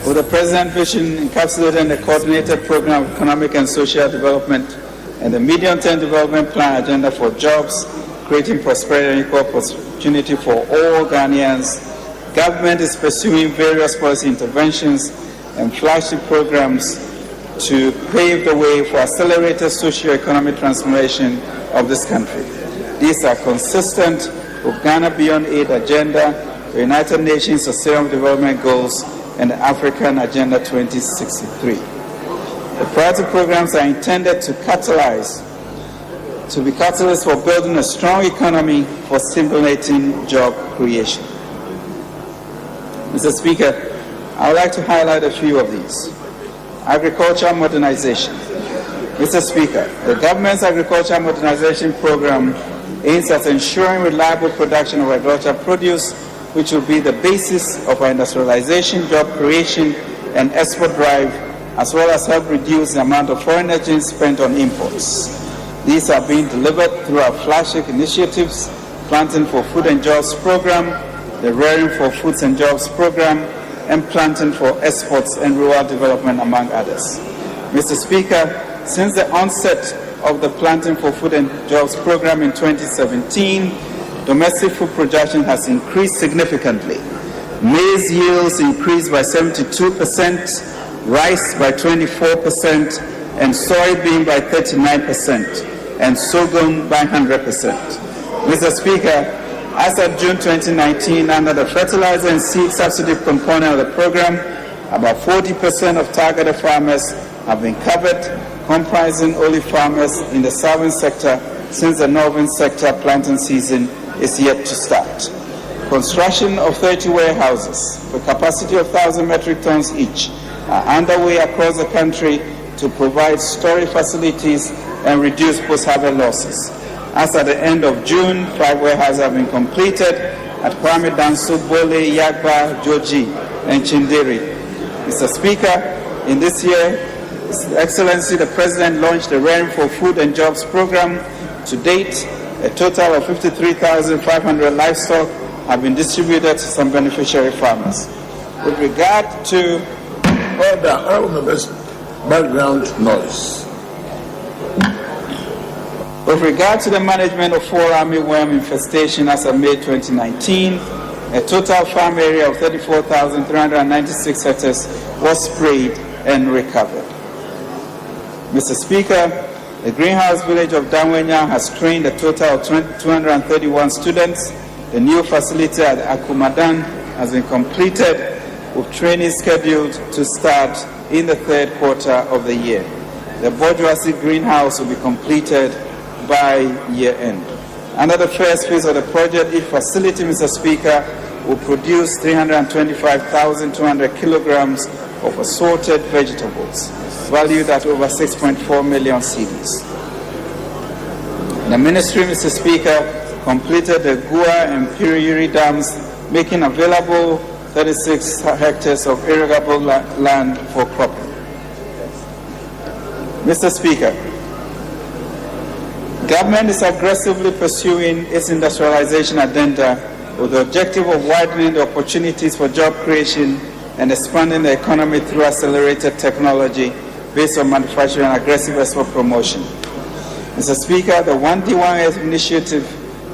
with the President's vision encapsulated in the Coordinated Program of Economic and Social Development and the Medium-Term Development Plan Agenda for Jobs, Creating Prosperity and Equal Opportunity for All Ghanaians, government is pursuing various policy interventions and flagship programs to pave the way for accelerated socio-economic transformation of this country. These are consistent with Ghana Beyond Aid Agenda, the United Nations Sustainable Development Goals, and the African Agenda 2063. The priority programs are intended to be catalysts for building a strong economy for stimulating job creation. Mr. Speaker, I would like to highlight a few of these. Agriculture modernization. Mr. Speaker, the government's agriculture modernization program aims at ensuring reliable production of agricultural produce, which will be the basis of our industrialization, job creation, and export drive, as well as help reduce the amount of foreign exchange spent on imports. These are being delivered through our flagship initiatives, Planting for Food and Jobs program, the Rearing for Foods and Jobs program, and Planting for Exports and Rural Development, among others. Mr. Speaker, since the onset of the Planting for Food and Jobs program in 2017, domestic food production has increased significantly. Maize yields increased by 72%, rice by 24%, and soybean by 39%, and sorghum by 100%. Mr. Speaker, as of June 2019, under the fertilizer and seed subsidy component of the program, about 40% of targeted farmers have been covered, comprising only farmers in the southern sector, since the northern sector planting season is yet to start. Construction of 30 warehouses with capacity of 1,000 metric tons each are underway across the country to provide storage facilities and reduce post-harvest losses. As at the end of June, 5 warehouses have been completed at Kwame Danso, Bole, Yagba, Joji, and Chindiri. Mr. Speaker, in this year, His Excellency the President launched the Rain for Food and Jobs program. To date, a total of 53,500 livestock have been distributed to some beneficiary farmers. With regard to Honorable members, background noise. With regard to the management of fall armyworm infestation as of May 2019, a total farm area of 34,396 hectares was sprayed and recovered. Mr. Speaker, the greenhouse village of Danwenya has trained a total of 231 students. The new facility at Akumadan has been completed, with training scheduled to start in the third quarter of the year. The Bourgeoisie greenhouse will be completed by year end. Under the first phase of the project, each facility, Mr. Speaker, will produce 325,200 kilograms of assorted vegetables, valued at over 6.4 million cedis. The ministry, Mr. Speaker, completed the Gua and Piriyuri dams, making available 36 hectares of irrigable land for cropping. Mr. Speaker, government is aggressively pursuing its industrialization agenda with the objective of widening the opportunities for job creation and expanding the economy through accelerated technology based on manufacturing and aggressive export promotion. Mr. Speaker, the 1D1S initiative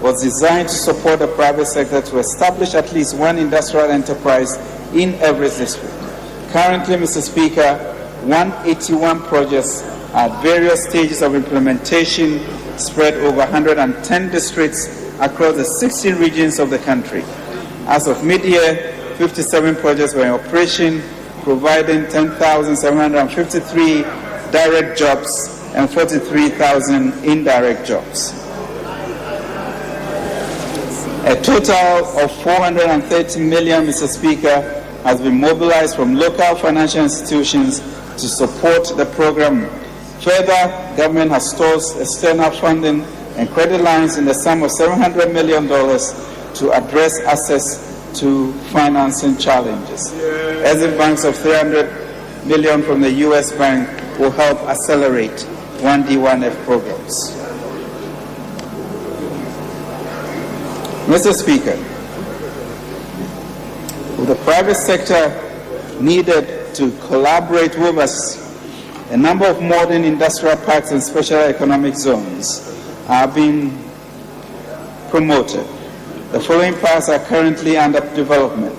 was designed to support the private sector to establish at least one industrial enterprise in every district. Currently, Mr. Speaker, 181 projects are at various stages of implementation spread over 110 districts across the 16 regions of the country. As of mid-year, 57 projects were in operation, providing 10,753 direct jobs and 43,000 indirect jobs. A total of 430 million, Mr. Speaker, has been mobilized from local financial institutions to support the program. Further, government has sourced external funding and credit lines in the sum of $700 million to address access to financing challenges. Exim banks of $300 million from the U.S. Bank will help accelerate 1D1F programs. Mr. Speaker, with the private sector needed to collaborate with us, a number of modern industrial parks and special economic zones are being promoted. The following parks are currently under development.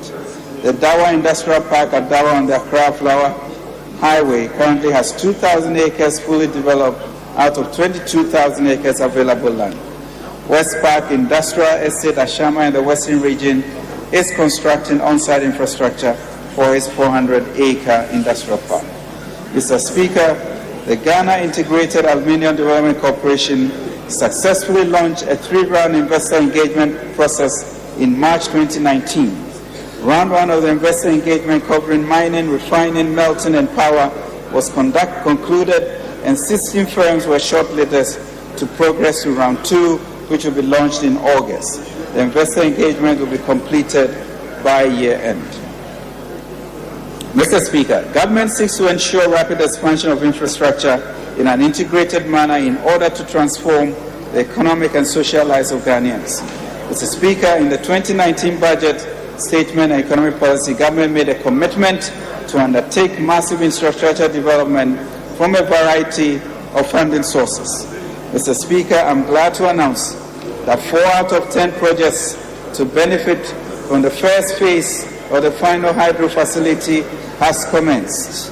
The Dawa Industrial Park at Dawa on the Accra Flower Highway currently has 2,000 acres fully developed out of 22,000 acres available land. West Park Industrial Estate Ashama in the Western region is constructing on-site infrastructure for its 400-acre industrial park. Mr. Speaker, the Ghana Integrated Aluminium Development Corporation successfully launched a 3-round investor engagement process in March 2019. Round 1 of the investor engagement covering mining, refining, melting, and power was concluded, and 16 firms were shortlisted to progress to Round 2, which will be launched in August. The investor engagement will be completed by year end. Mr. Speaker, government seeks to ensure rapid expansion of infrastructure in an integrated manner in order to transform the economic and social lives of Ghanaians. Mr. Speaker, in the 2019 budget statement and economic policy, government made a commitment to undertake massive infrastructure development from a variety of funding sources. Mr. Speaker, I'm glad to announce that 4 out of 10 projects to benefit from the first phase of the final hydro facility has commenced.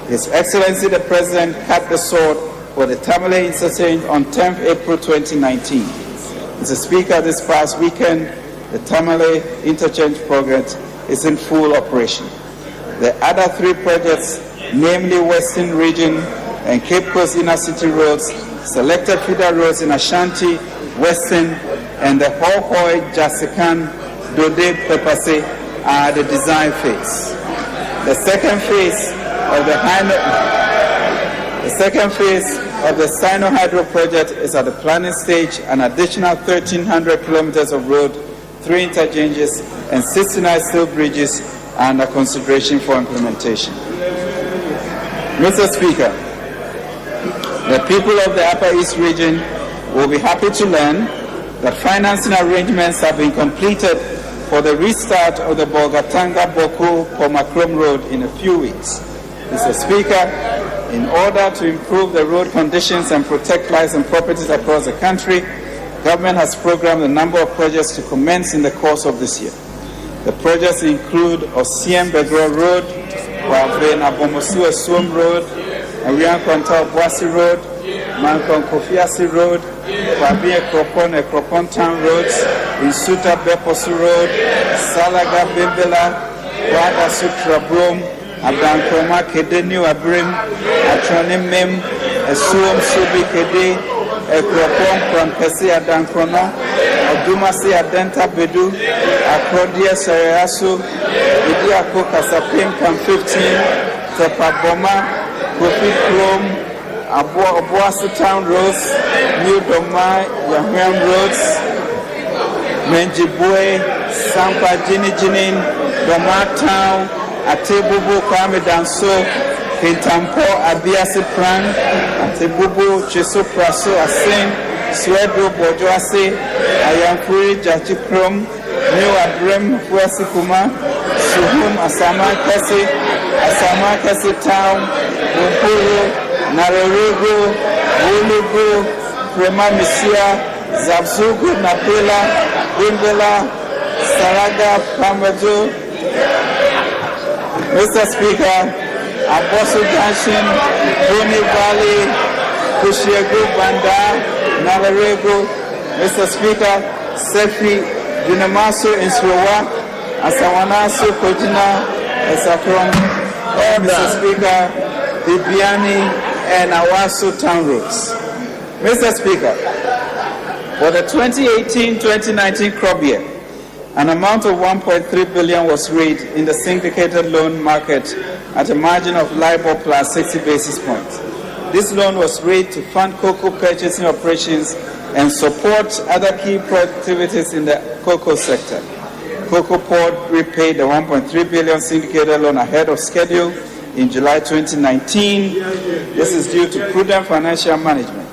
His Excellency the President cut the sword for the Tamale interchange on 10th April 2019. Mr. Speaker, this past weekend, the Tamale interchange project is in full operation. The other 3 projects, namely Western Region and Cape Coast Inner City Roads, selected feeder roads in Ashanti, Western, and the Hohoi, Jasikan, Dode, Pepase are the design phase. The second phase of the Sino Hydro project is at the planning stage. An additional 1,300 kilometers of road, 3 interchanges, and 69 steel bridges are under consideration for implementation. Mr. Speaker, the people of the Upper East region will be happy to learn that financing arrangements have been completed for the restart of the Bolgatanga-Boko-Pomakrom Road in a few weeks. Mr. Speaker, in order to improve the road conditions and protect lives and properties across the country, government has programmed a number of projects to commence in the course of this year. The projects include Osiem Begro Road, Waven Abomosu Esum Road, Arian Kwanta Obuasi Road, Mankon Kofiasi Road, Kwabie Ekropon Town Roads, Insuta Beposu Road, Salaga Bimbela, Kwada Sutra Brom, Abankroma Kede New Abrim, Atronim Mem, Esuom Subi Kede, Ekropon Krampesi Adankrono, Odumasi Adenta Bedu, Akrodia Sareasu, Idiako Kasapim Kam 15, Tepaboma, Kofi Krom, Obuasi Town Roads, New Domai, Yahuam Roads, Menjibwe, Sampa Jinin, Doma Town, Atebubu Kwame Danso, Kintampo Abiasi Plan, Atebubu Chiso Praso Asin, Swedo Bojoase, Ayampuri Jachikrom, New Adrem Fuasikuma, Suhum Asama Kesi Town, Bumpuru, Narorego, Wulugu, Prema Misia, Zabzugu, Napela, Bimbela, Saraga, Pamajo. Mr. Speaker, Abosu Junction, Boni Valley, Kushiegu, Banda, Narorego. Mr. Speaker, Sefi, Dinamaso, Insrowa, Asawanaso, Kojina, Esakron. Mr. Speaker, Bibiani, and Awaso Town Roads. Mr. Speaker, for the 2018-2019 crop year, an amount of 1.3 billion was raised in the syndicated loan market at a margin of LIBOR plus 60 basis points. This loan was raised to fund cocoa purchasing operations and support other key activities in the cocoa sector. Cocoa Port repaid the 1.3 billion syndicated loan ahead of schedule in July 2019. This is due to prudent financial management.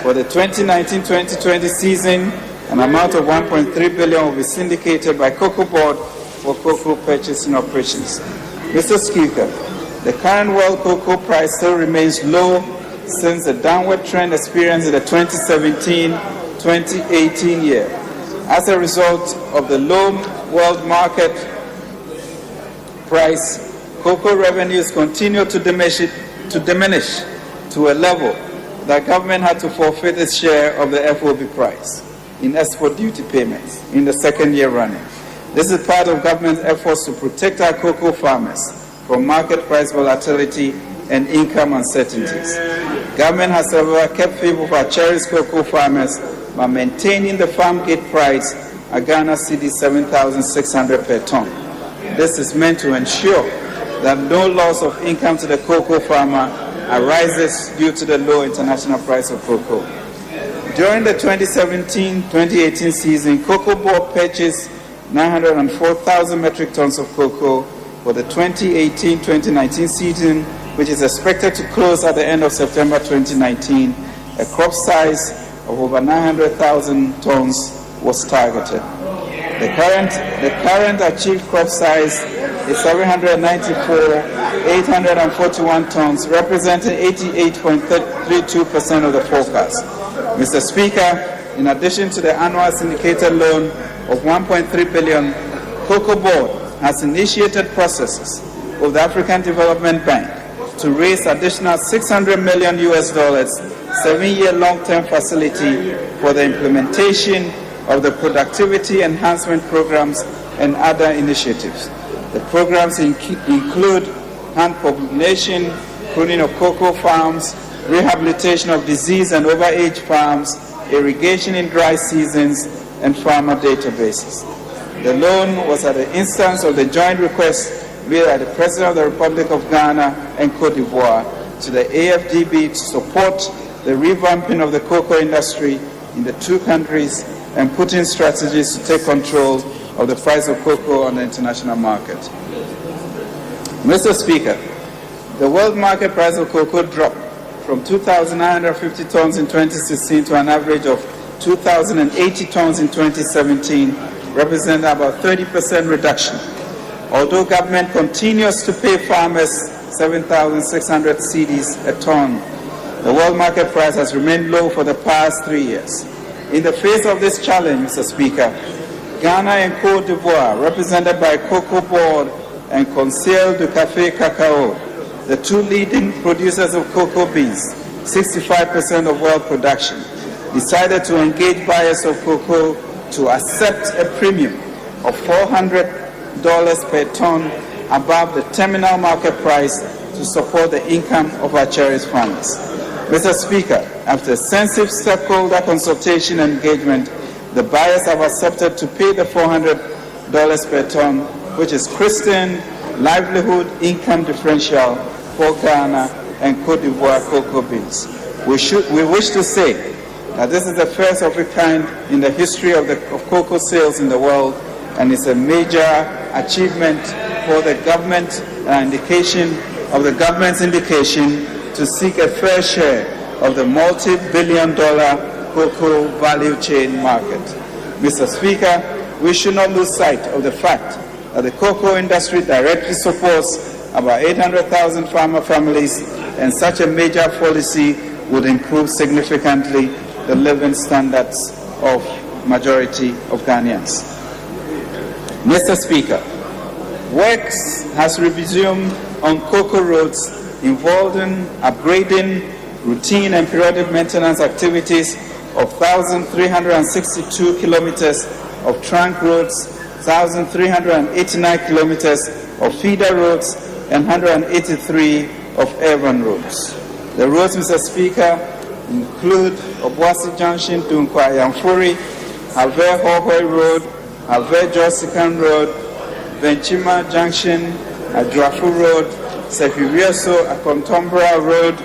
For the 2019-2020 season, an amount of 1.3 billion will be syndicated by Cocoa Board for cocoa purchasing operations. Mr. Speaker, the current world cocoa price still remains low since the downward trend experienced in the 2017-2018 year. As a result of the low world market price, cocoa revenues continue to diminish to a level that government had to forfeit its share of the FOB price in export duty payments in the second year running. This is part of government's efforts to protect our cocoa farmers from market price volatility and income uncertainties. Government has, however, kept faith with our cherished cocoa farmers by maintaining the farm gate price at Ghana cedi 7,600 per ton. This is meant to ensure that no loss of income to the cocoa farmer arises due to the low international price of cocoa. During the 2017-2018 season, Cocoa Board purchased 904,000 metric tons of cocoa. For the 2018-2019 season, which is expected to close at the end of September 2019, a crop size of over 900,000 tons was targeted. The current achieved crop size is 794,841 tons, representing 88.32% of the forecast. Mr. Speaker, In addition to the annual syndicated loan of $1.3 billion, Cocoa Board has initiated processes with the African Development Bank to raise additional $600 million 7-year long-term facility for the implementation of the productivity enhancement programs and other initiatives. The programs include hand pollination, pruning of cocoa farms, rehabilitation of disease and overage farms, irrigation in dry seasons, and farmer databases. The loan was at the instance of the joint request made by the President of the Republic of Ghana and Cote d'Ivoire to the AFDB to support the revamping of the cocoa industry in the two countries and putting strategies to take control of the price of cocoa on the international market. Mr. Speaker, the world market price of cocoa dropped from 2,950 tons in 2016 to an average of 2,080 tons in 2017, representing about 30% reduction. Although government continues to pay farmers 7,600 cedis a ton, the world market price has remained low for the past 3 years. In the face of this challenge, Mr. Speaker, Ghana and Cote d'Ivoire, represented by Cocoa Board and Conseil du Café Cacao, the two leading producers of cocoa beans, 65% of world production, decided to engage buyers of cocoa to accept a premium of $400 per ton above the terminal market price to support the income of our cherished farmers. Mr. Speaker, after extensive stakeholder consultation and engagement, the buyers have accepted to pay the $400 per ton, which is Christian livelihood income differential for Ghana and Cote d'Ivoire cocoa beans. We wish to say that this is the first of its kind in the history of cocoa sales in the world, and it's a major achievement for the government, an indication of the government's indication to seek a fair share of the multi-billion-dollar cocoa value chain market. Mr. Speaker, we should not lose sight of the fact that the cocoa industry directly supports about 800,000 farmer families, and such a major policy would improve significantly the living standards of majority of Ghanaians. Mr. Speaker, works has resumed on cocoa roads involving upgrading routine and periodic maintenance activities of 1,362 kilometers of trunk roads, 1,389 kilometers of feeder roads, and 183 of urban roads. The roads, Mr. Speaker, include Obuasi Junction to Nkwayamfuri, Halve Hohoi Road, Halve Josikan Road, Benchima Junction, Adrafu Road, Sekirioso Akontombra Road,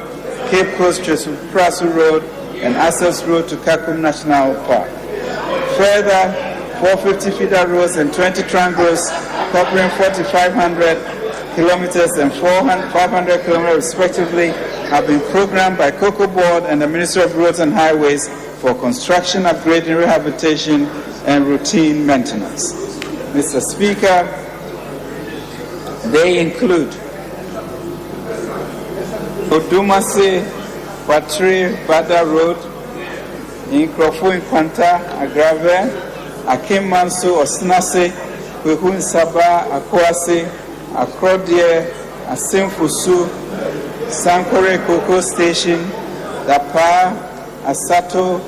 Cape Coast Chesuprasu Road, and access road to Kakum National Park. Further, 450 feeder roads and 20 trunk roads covering 4,500 kilometers and 500 kilometers respectively have been programmed by Cocoa Board and the Ministry of Roads and Highways for construction, upgrading, rehabilitation, and routine maintenance. Mr. Speaker, they include Odumase Patri Bada Road, Inkrofo Inkwanta Agrave, Akim Manso Osnase, Kwehun Saba Akwase, Akrodie, Asimfusu, Sankore Cocoa Station, Dapa, Asato,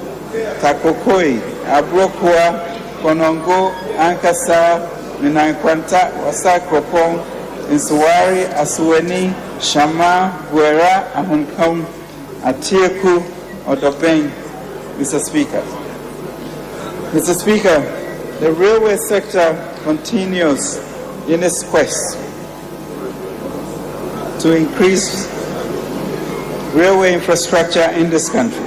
Takokoi, Abrokwa, Konongo, Ankasa, Minankwanta, Wasakropong, Insuwari, Asuweni, Shama, Guera, Ahunkom, Atieku, Odobeng. Mr. Speaker. Mr. Speaker, the railway sector continues in its quest to increase railway infrastructure in this country.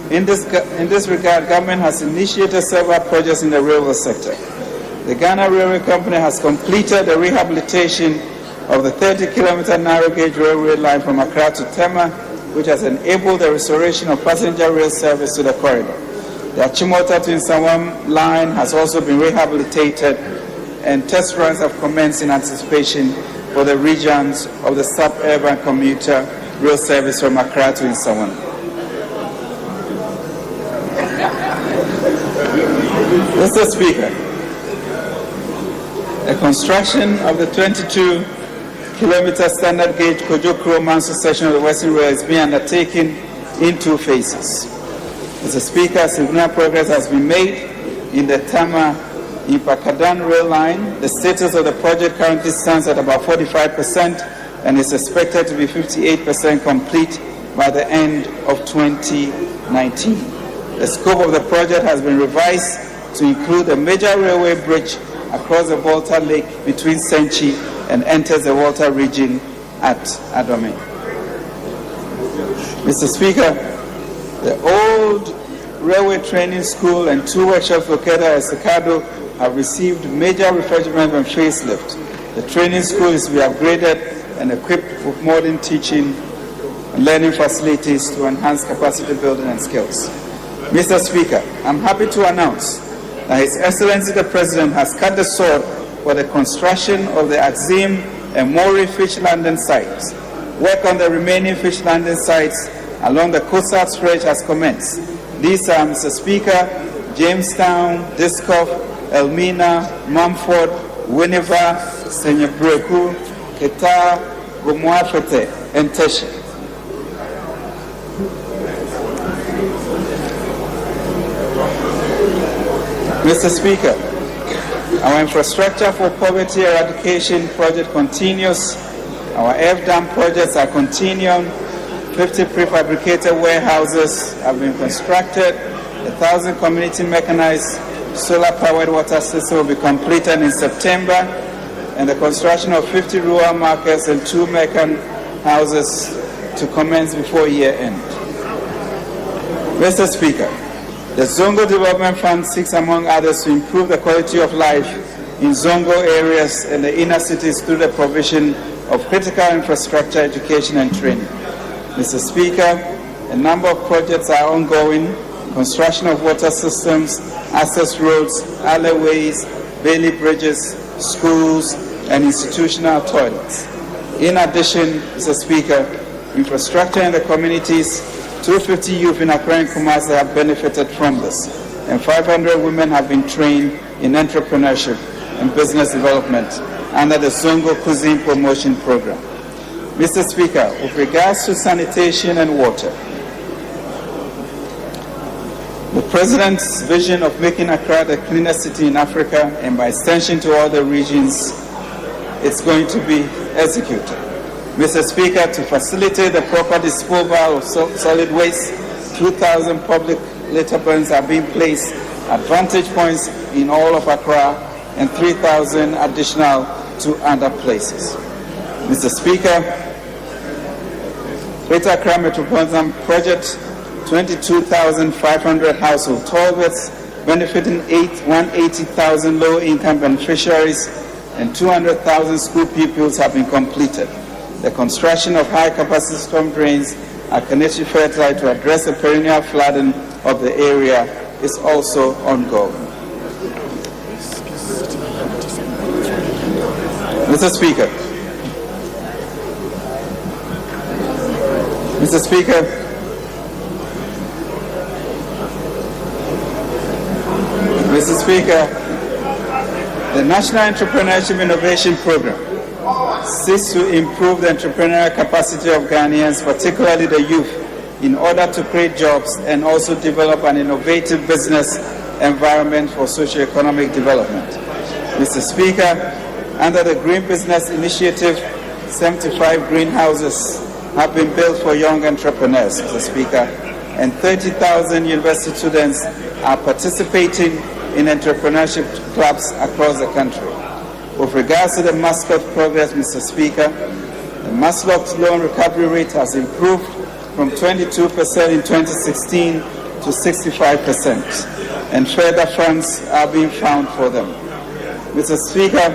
In this regard, government has initiated several projects in the railway sector. The Ghana Railway Company has completed the rehabilitation of the 30-kilometer narrow gauge railway line from Accra to Tema, which has enabled the restoration of passenger rail service to the corridor. The Achimota to Nsawam line has also been rehabilitated, and test runs have commenced in anticipation for the regions of the suburban commuter rail service from Accra to Nsawam. Mr. Speaker, the construction of the 22-kilometer standard gauge Kojo-Kuro-Manso section of the Western Rail is being undertaken in 2 phases. Mr. Speaker, significant progress has been made in the Tama-Impakadan rail line. The status of the project currently stands at about 45% and is expected to be 58% complete by the end of 2019. The scope of the project has been revised to include a major railway bridge across the Volta Lake between Senchi and enters the Volta region at Adome. Mr. Speaker, the old railway training school and 2 workshops located at Sekado have received major refurbishment and facelift. The training school is to be upgraded and equipped with modern teaching and learning facilities to enhance capacity building and skills. Mr. Speaker, I'm happy to announce that His Excellency the President has cut the sword for the construction of the Axim and Mori fish landing sites. Work on the remaining fish landing sites along the coastal stretch has commenced. These are, Mr. Speaker, Jamestown, Diskoff, Elmina, Mumford, Winneba, Senyabreku, Keta, Gomoafete, and Teshi. Mr. Speaker, our infrastructure for poverty eradication project continues. Our FDAM projects are continuing. 50 prefabricated warehouses have been constructed. 1,000 community mechanized solar-powered water system will be completed in September, and the construction of 50 rural markets and 2 mechan houses to commence before year end. Mr. Speaker, the Zongo Development Fund seeks, among others, to improve the quality of life in Zongo areas and the inner cities through the provision of critical infrastructure, education, and training. Mr. Speaker, a number of projects are ongoing: construction of water systems, access roads, alleyways, Bailey bridges, schools, and institutional toilets. In addition, Mr. Speaker, infrastructure in the communities, 250 youth in Accra and Kumasi have benefited from this, and 500 women have been trained in entrepreneurship and business development under the Zongo Cuisine Promotion Program. Mr. Speaker, with regards to sanitation and water, the President's vision of making Accra the cleanest city in Africa, and by extension to all the regions, is going to be executed. Mr. Speaker, to facilitate the proper disposal of solid waste, 2,000 public litter bins are being placed at vantage points in all of Accra, and 3,000 additional to other places. Mr. Speaker, Greater Accra Metropolitan Project, 22,500 household toilets, benefiting 180,000 low-income beneficiaries, and 200,000 school pupils have been completed. The construction of high-capacity storm drains at Kaneshi Fertile to address the perennial flooding of the area is also ongoing. Mr. Speaker, Mr. Speaker, Mr. Speaker, the National Entrepreneurship Innovation Program seeks to improve the entrepreneurial capacity of Ghanaians, particularly the youth, in order to create jobs and also develop an innovative business environment for socio-economic development. Mr. Speaker, under the Green Business Initiative, 75 greenhouses have been built for young entrepreneurs, Mr. Speaker, and 30,000 university students are participating in entrepreneurship clubs across the country. With regards to the Mascot progress, Mr. Speaker, the Mascot loan recovery rate has improved from 22% in 2016 to 65%, and further funds are being found for them. Mr. Speaker,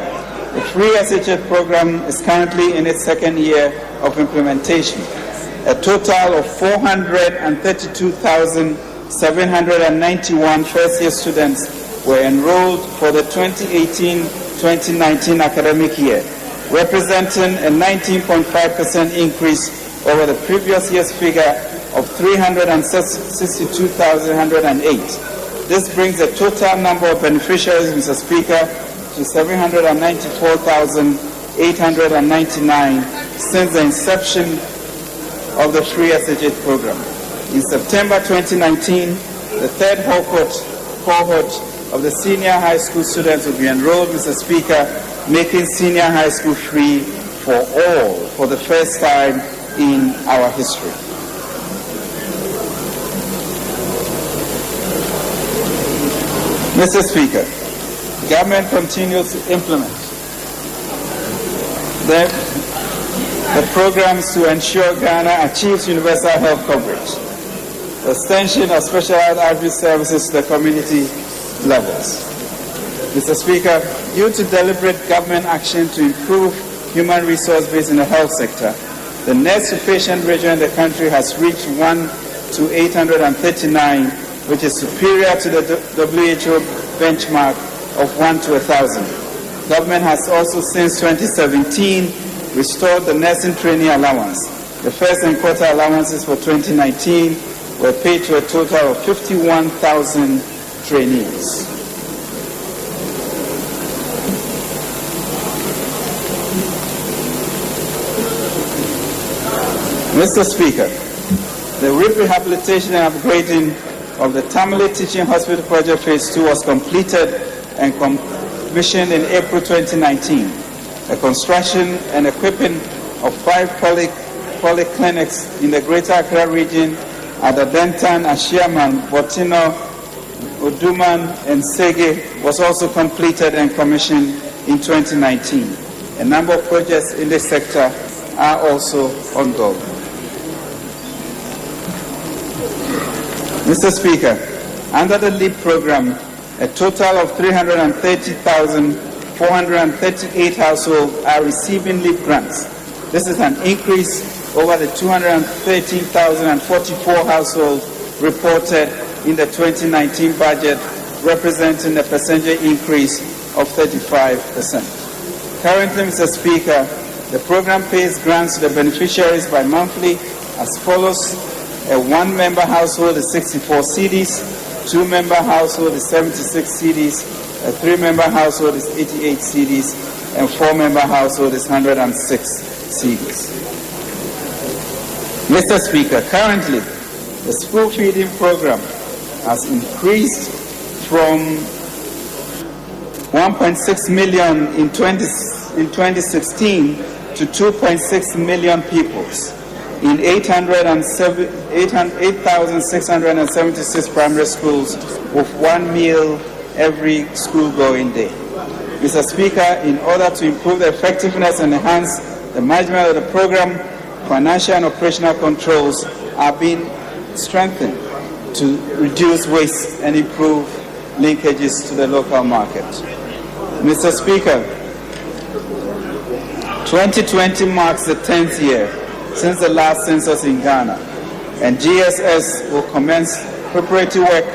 the Free SHF program is currently in its 2nd year of implementation. A total of 432,791 first-year students were enrolled for the 2018-2019 academic year, representing a 19.5% increase over the previous year's figure of 362,108. This brings the total number of beneficiaries, Mr. Speaker, to 794,899 since the inception of the free SHH program. In September 2019, the third cohort of the senior high school students will be enrolled, Mr. Speaker, making senior high school free for all for the first time in our history. Mr. Speaker, government continues to implement the programs to ensure Ghana achieves universal health coverage, the extension of specialized outreach services to the community levels. Mr. Speaker, due to deliberate government action to improve human resource base in the health sector, the nurse to patient ratio in the country has reached 1 to 839, which is superior to the WHO benchmark of 1 to 1,000. Government has also since 2017 restored the nursing training allowance. The first and quarter allowances for 2019 were paid to a total of 51,000 trainees. Mr. Speaker, the rehabilitation and upgrading of the Tamale Teaching Hospital Project Phase 2 was completed and commissioned in April 2019. The construction and equipping of 5 polyclinics in the Greater Accra region at Adentan, Ashiaman, Botino, Oduman, and Sege was also completed and commissioned in 2019. A number of projects in this sector are also ongoing. Mr. Speaker, under the LEAP program, a total of 330,438 households are receiving LEAP grants. This is an increase over the 213,044 households reported in the 2019 budget, representing a percentage increase of 35%. Currently, Mr. Speaker, the program pays grants to the beneficiaries bi-monthly as follows. A 1-member household is 64 cedis, 2-member household is 76 cedis, a 3-member household is 88 cedis, and 4-member household is 106 cedis. Mr. Speaker, currently the school feeding program has increased from 1.6 million in 2016 to 2.6 million pupils in 8,676 primary schools with 1 meal every school-going day. Mr. Speaker, in order to improve the effectiveness and enhance the management of the program, financial and operational controls are being strengthened to reduce waste and improve linkages to the local market. Mr. Speaker, 2020 marks the 10th year since the last census in Ghana, and GSS will commence preparatory work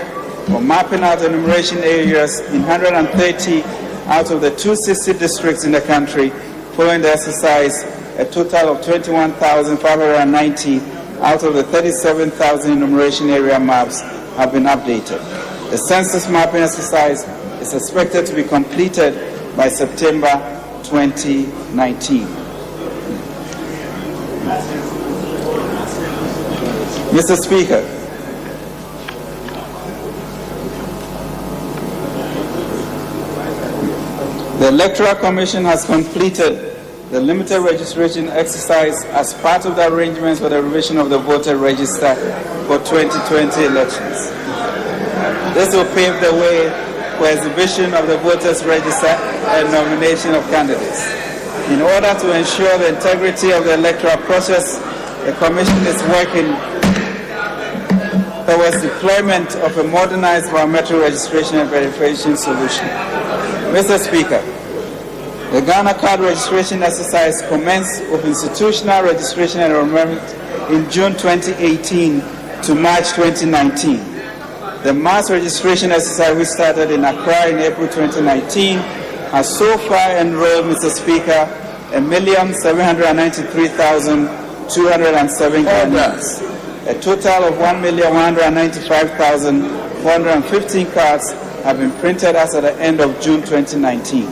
for mapping out enumeration areas in 130 out of the 260 districts in the country. Following the exercise, a total of 21,590 out of the 37,000 enumeration area maps have been updated. The census mapping exercise is expected to be completed by September 2019. Mr. Speaker, the Electoral Commission has completed the limited registration exercise as part of the arrangements for the revision of the voter register for 2020 elections. This will pave the way for exhibition of the voters register and nomination of candidates. In order to ensure the integrity of the electoral process, the Commission is working towards deployment of a modernized biometric registration and verification solution. Mr. Speaker, the Ghana card registration exercise commenced with institutional registration and enrollment in June 2018 to March 2019. The mass registration exercise, which started in Accra in April 2019, has so far enrolled, Mr. Speaker, 1,793,207 Ghanaians. A total of 1,195,4 415 cards have been printed as at the end of June 2019.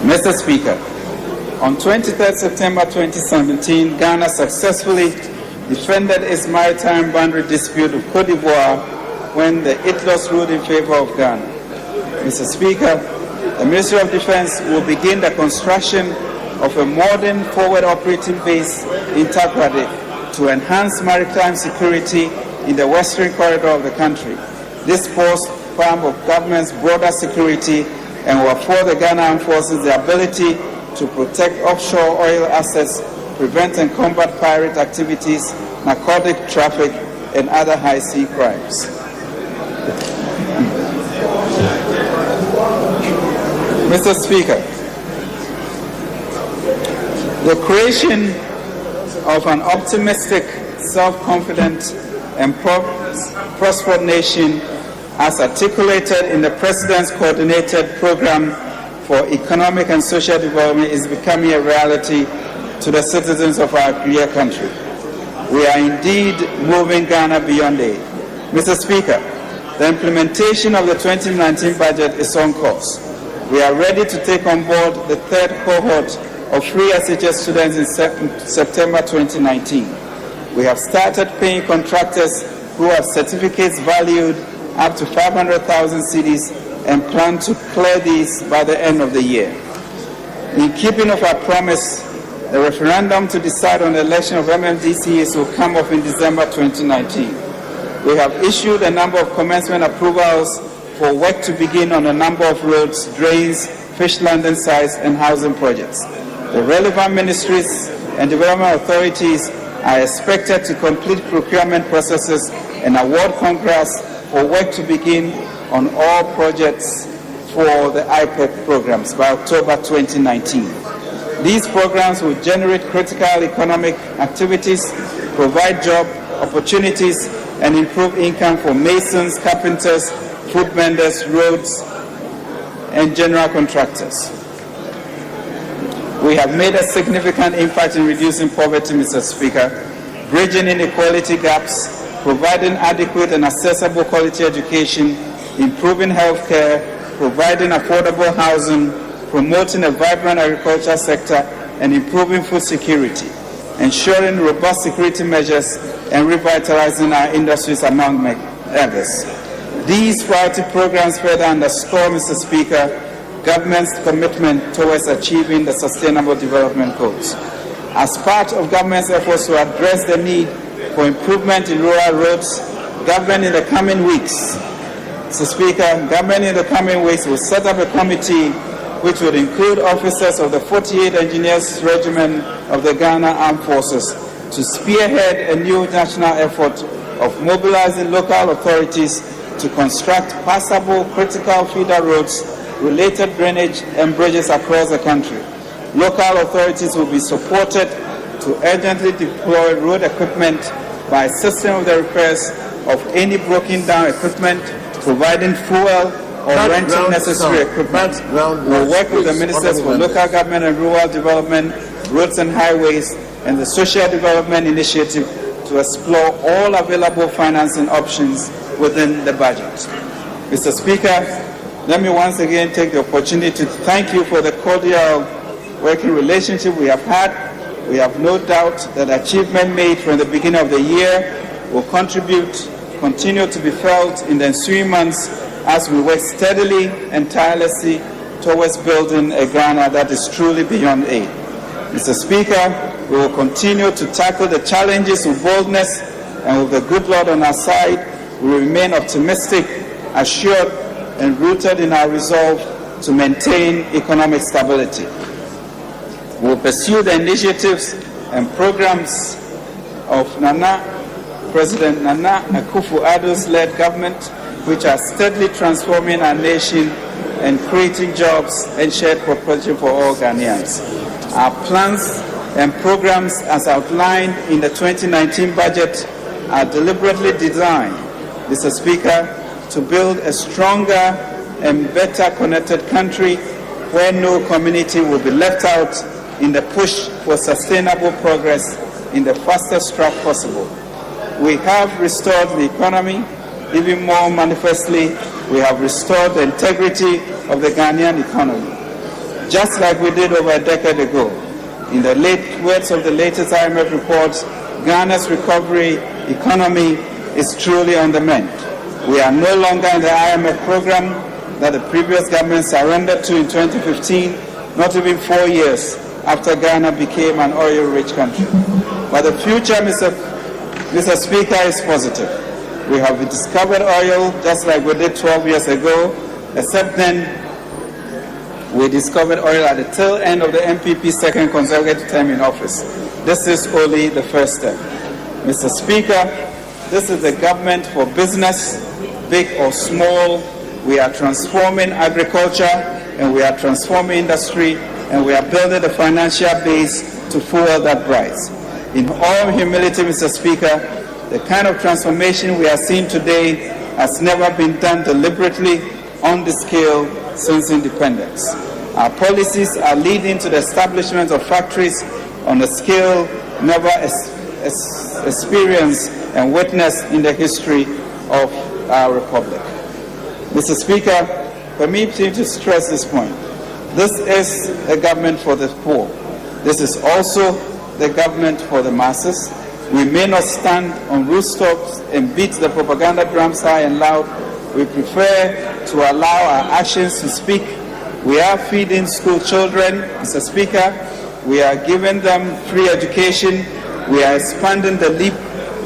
Mr. Speaker, on 23rd September 2017, Ghana successfully defended its maritime boundary dispute with Cote d'Ivoire when the ITLOS ruled in favor of Ghana. Mr. Speaker, the Ministry of Defense will begin the construction of a modern forward operating base in Takoradi to enhance maritime security in the western corridor of the country. This post part of government's broader security and will afford the Ghana Armed Forces the ability to protect offshore oil assets, prevent and combat pirate activities, narcotic traffic, and other high-sea crimes. Mr. Speaker, the creation of an optimistic, self-confident, and prosperous nation, as articulated in the President's Coordinated Program for Economic and Social Development, is becoming a reality to the citizens of our dear country. We are indeed moving Ghana beyond aid. Mr. Speaker, the implementation of the 2019 budget is on course. We are ready to take on board the third cohort of free SHS students in September 2019. We have started paying contractors who have certificates valued up to 500,000 cedis and plan to clear these by the end of the year. In keeping with our promise, the referendum to decide on the election of MMDCs will come off in December 2019. We have issued a number of commencement approvals for work to begin on a number of roads, drains, fish landing sites, and housing projects. The relevant ministries and development authorities are expected to complete procurement processes and award contracts for work to begin on all projects for the IPEP programs by October 2019. These programs will generate critical economic activities, provide job opportunities, and improve income for masons, carpenters, food vendors, roads, and general contractors. We have made a significant impact in reducing poverty, Mr. Speaker, bridging inequality gaps, providing adequate and accessible quality education, improving health care, providing affordable housing, promoting a vibrant agricultural sector, and improving food security, ensuring robust security measures, and revitalizing our industries, among others. These priority programs further underscore, Mr. Speaker, government's commitment towards achieving the Sustainable Development Goals. As part of government's efforts to address the need for improvement in rural roads, government in the coming weeks, Mr. Speaker, government in the coming weeks will set up a committee which would include officers of the 48th Engineers Regiment of the Ghana Armed Forces to spearhead a new national effort of mobilizing local authorities to construct passable critical feeder roads, related drainage and bridges across the country. Local authorities will be supported to urgently deploy road equipment by assisting with the repairs of any broken down equipment, providing fuel or renting necessary equipment. We'll work with the ministers for local government and rural development, roads and highways, and the social development initiative to explore all available financing options within the budget. Mr. Speaker, let me once again take the opportunity to thank you for the cordial working relationship we have had. We have no doubt that the achievement made from the beginning of the year will continue to be felt in the ensuing months as we work steadily and tirelessly towards building a Ghana that is truly beyond aid. Mr. Speaker, we will continue to tackle the challenges with boldness, and with the good Lord on our side, we remain optimistic, assured, and rooted in our resolve to maintain economic stability. We will pursue the initiatives and programs of President Nana Akufo-Addo's led government, which are steadily transforming our nation and creating jobs and shared prosperity for all Ghanaians. Our plans and programs, as outlined in the 2019 budget, are deliberately designed, Mr. Speaker, to build a stronger and better connected country where no community will be left out in the push for sustainable progress in the fastest track possible. we have restored the economy. Even more manifestly, we have restored the integrity of the Ghanaian economy, just like we did over a decade ago. In the late words of the latest IMF report, Ghana's recovery economy is truly on the mend. We are no longer in the IMF program that the previous government surrendered to in 2015, not even 4 years after Ghana became an oil-rich country. But the future, Mr. Speaker, is positive. We have discovered oil just like we did 12 years ago, except then we discovered oil at the tail end of the MPP's second consecutive term in office. This is only the first step. Mr. Speaker, this is the government for business, big or small. We are transforming agriculture and we are transforming industry and we are building the financial base to fuel that rise. In all humility, Mr. Speaker, the kind of transformation we are seeing today has never been done deliberately on this scale since independence. Our policies are leading to the establishment of factories on a scale never experienced and witnessed in the history of our republic. Mr. Speaker, permit me to stress this point. This is a government for the poor. This is also the government for the masses. We may not stand on rooftops and beat the propaganda drums high and loud. We prefer to allow our actions to speak. We are feeding school children, Mr. Speaker. We are giving them free education. We are expanding the LEAP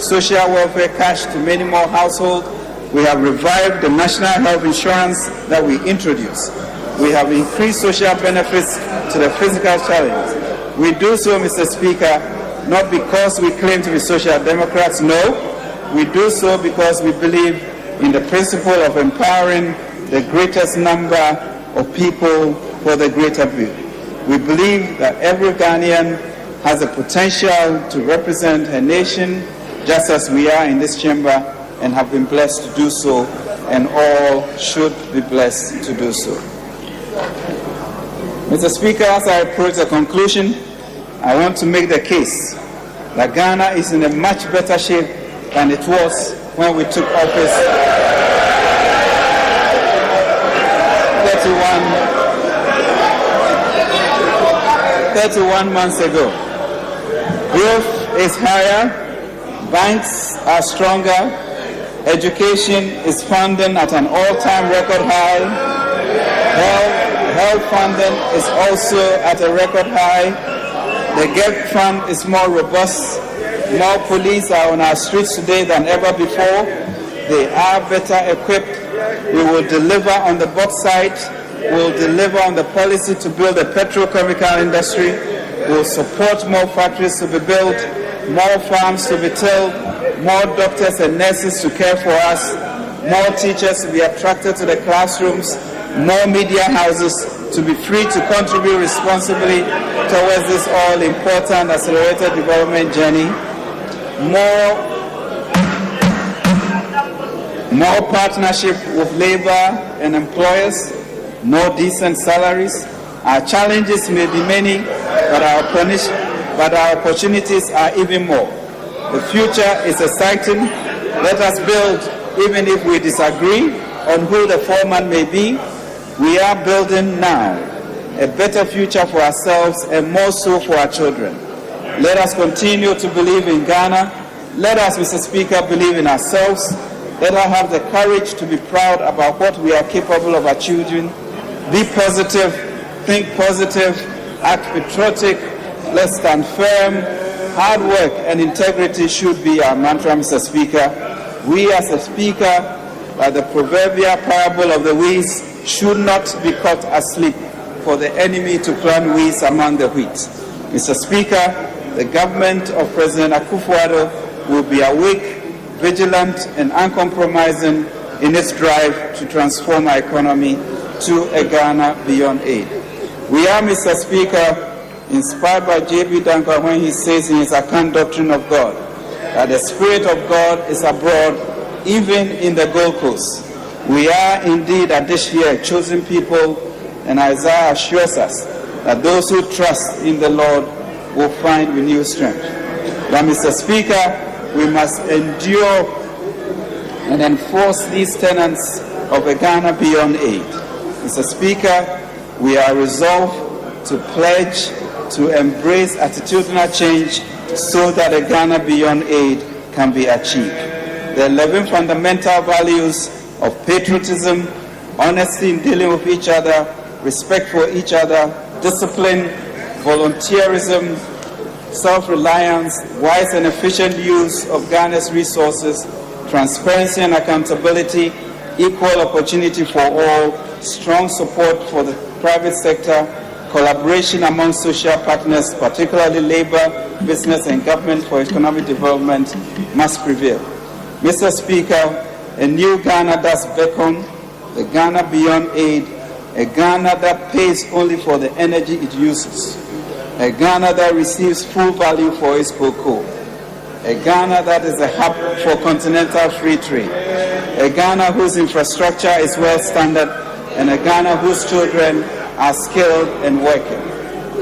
social welfare cash to many more households. We have revived the national health insurance that we introduced. We have increased social benefits to the physical challenge. We do so, Mr. Speaker, not because we claim to be social democrats, no. We do so because we believe in the principle of empowering the greatest number of people for the greater good. We believe that every Ghanaian has the potential to represent her nation, just as we are in this chamber and have been blessed to do so, and all should be blessed to do so. Mr. Speaker, as I approach the conclusion, I want to make the case that Ghana is in a much better shape than it was when we took office 31 months ago. Growth is higher, banks are stronger, education is funding at an all-time record high, health funding is also at a record high, the GEP fund is more robust, more police are on our streets today than ever before, they are better equipped. We will deliver on the bauxite, we will deliver on the policy to build a petrochemical industry, we will support more factories to be built, more farms to be tilled, more doctors and nurses to care for us, more teachers to be attracted to the classrooms, more media houses to be free to contribute responsibly towards this all-important accelerated development journey, more partnership with labor and employers, more decent salaries. Our challenges may be many, but our opportunities are even more. The future is exciting. Let us build, even if we disagree on who the foreman may be. We are building now a better future for ourselves and more so for our children. Let us continue to believe in Ghana. Let us, Mr. Speaker, believe in ourselves. Let us have the courage to be proud about what we are capable of achieving. Be positive, think positive, act patriotic. Let's stand firm. Hard work and integrity should be our mantra, Mr. Speaker. We as a speaker, like the proverbial parable of the weeds, should not be caught asleep for the enemy to plant weeds among the wheat. Mr. Speaker, the government of President Akufo-Addo will be awake, vigilant, and uncompromising in its drive to transform our economy to a Ghana beyond aid. We are, Mr. Speaker, inspired by J.B. Duncan when he says in his account doctrine of God that the Spirit of God is abroad even in the Gold Coast. We are indeed at this year chosen people, and Isaiah assures us that those who trust in the Lord will find renewed strength. But Mr. Speaker, we must endure and enforce these tenets of a Ghana beyond aid. Mr. Speaker, we are resolved to pledge to embrace attitudinal change so that a Ghana beyond aid can be achieved. The 11 fundamental values of patriotism, honesty in dealing with each other, respect for each other, discipline, volunteerism, self-reliance, wise and efficient use of Ghana's resources, transparency and accountability, equal opportunity for all, strong support for the private sector, collaboration among social partners, particularly labor, business and government for economic development must prevail. Mr. Speaker, a new Ghana does beckon, the Ghana beyond aid, a Ghana that pays only for the energy it uses, a Ghana that receives full value for its cocoa, a Ghana that is a hub for continental free trade, a Ghana whose infrastructure is well standard, and a Ghana whose children are skilled and working.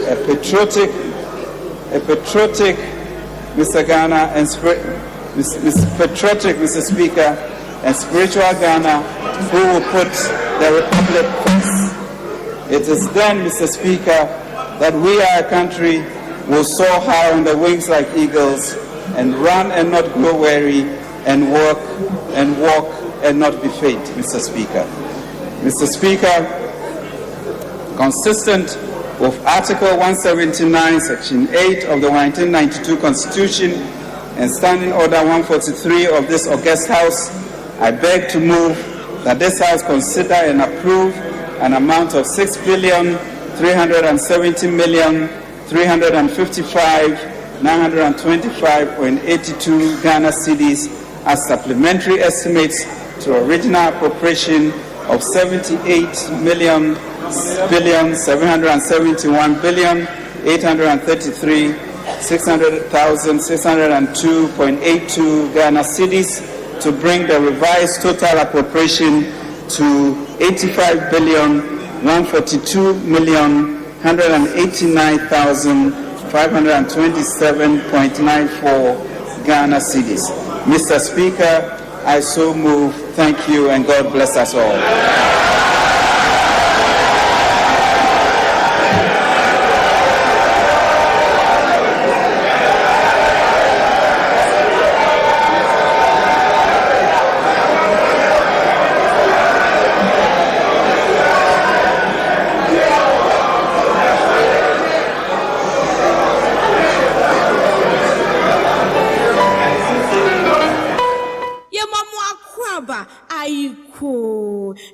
A patriotic, Mr. Ghana and patriotic, Mr. Speaker, and spiritual Ghana who will put the Republic first. It is then, Mr. Speaker, that we, our country, will soar high on the wings like eagles and run and not grow weary and walk and not be faint, Mr. Speaker. Mr. Speaker, consistent with Article 179, Section 8 of the 1992 Constitution and Standing Order 143 of this august House, I beg to move that this House consider and approve an amount of 6,370,355,925.82 Ghana cedis as supplementary estimates to original appropriation of 78,731,833,602.82 Ghana cedis to bring the revised total appropriation to 85,142,189,527.94 Ghana cedis. Mr. Speaker, I so move. Thank you, and God bless us all.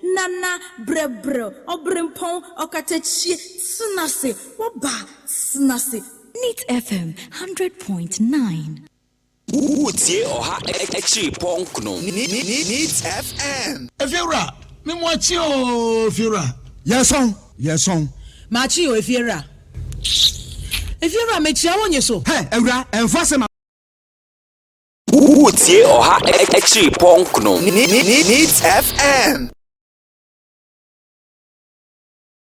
Nana brebro obrimpon okatechi snase woba snase. Neat FM 100.9. Utie oha echi ponkno. Neat FM. Efiura, me mwachi o Efiura. Yes on. Machi o Efiura. Efiura mechi awonye so. Hey, Eura, enfase ma. Utie oha echi ponkno. Neat FM.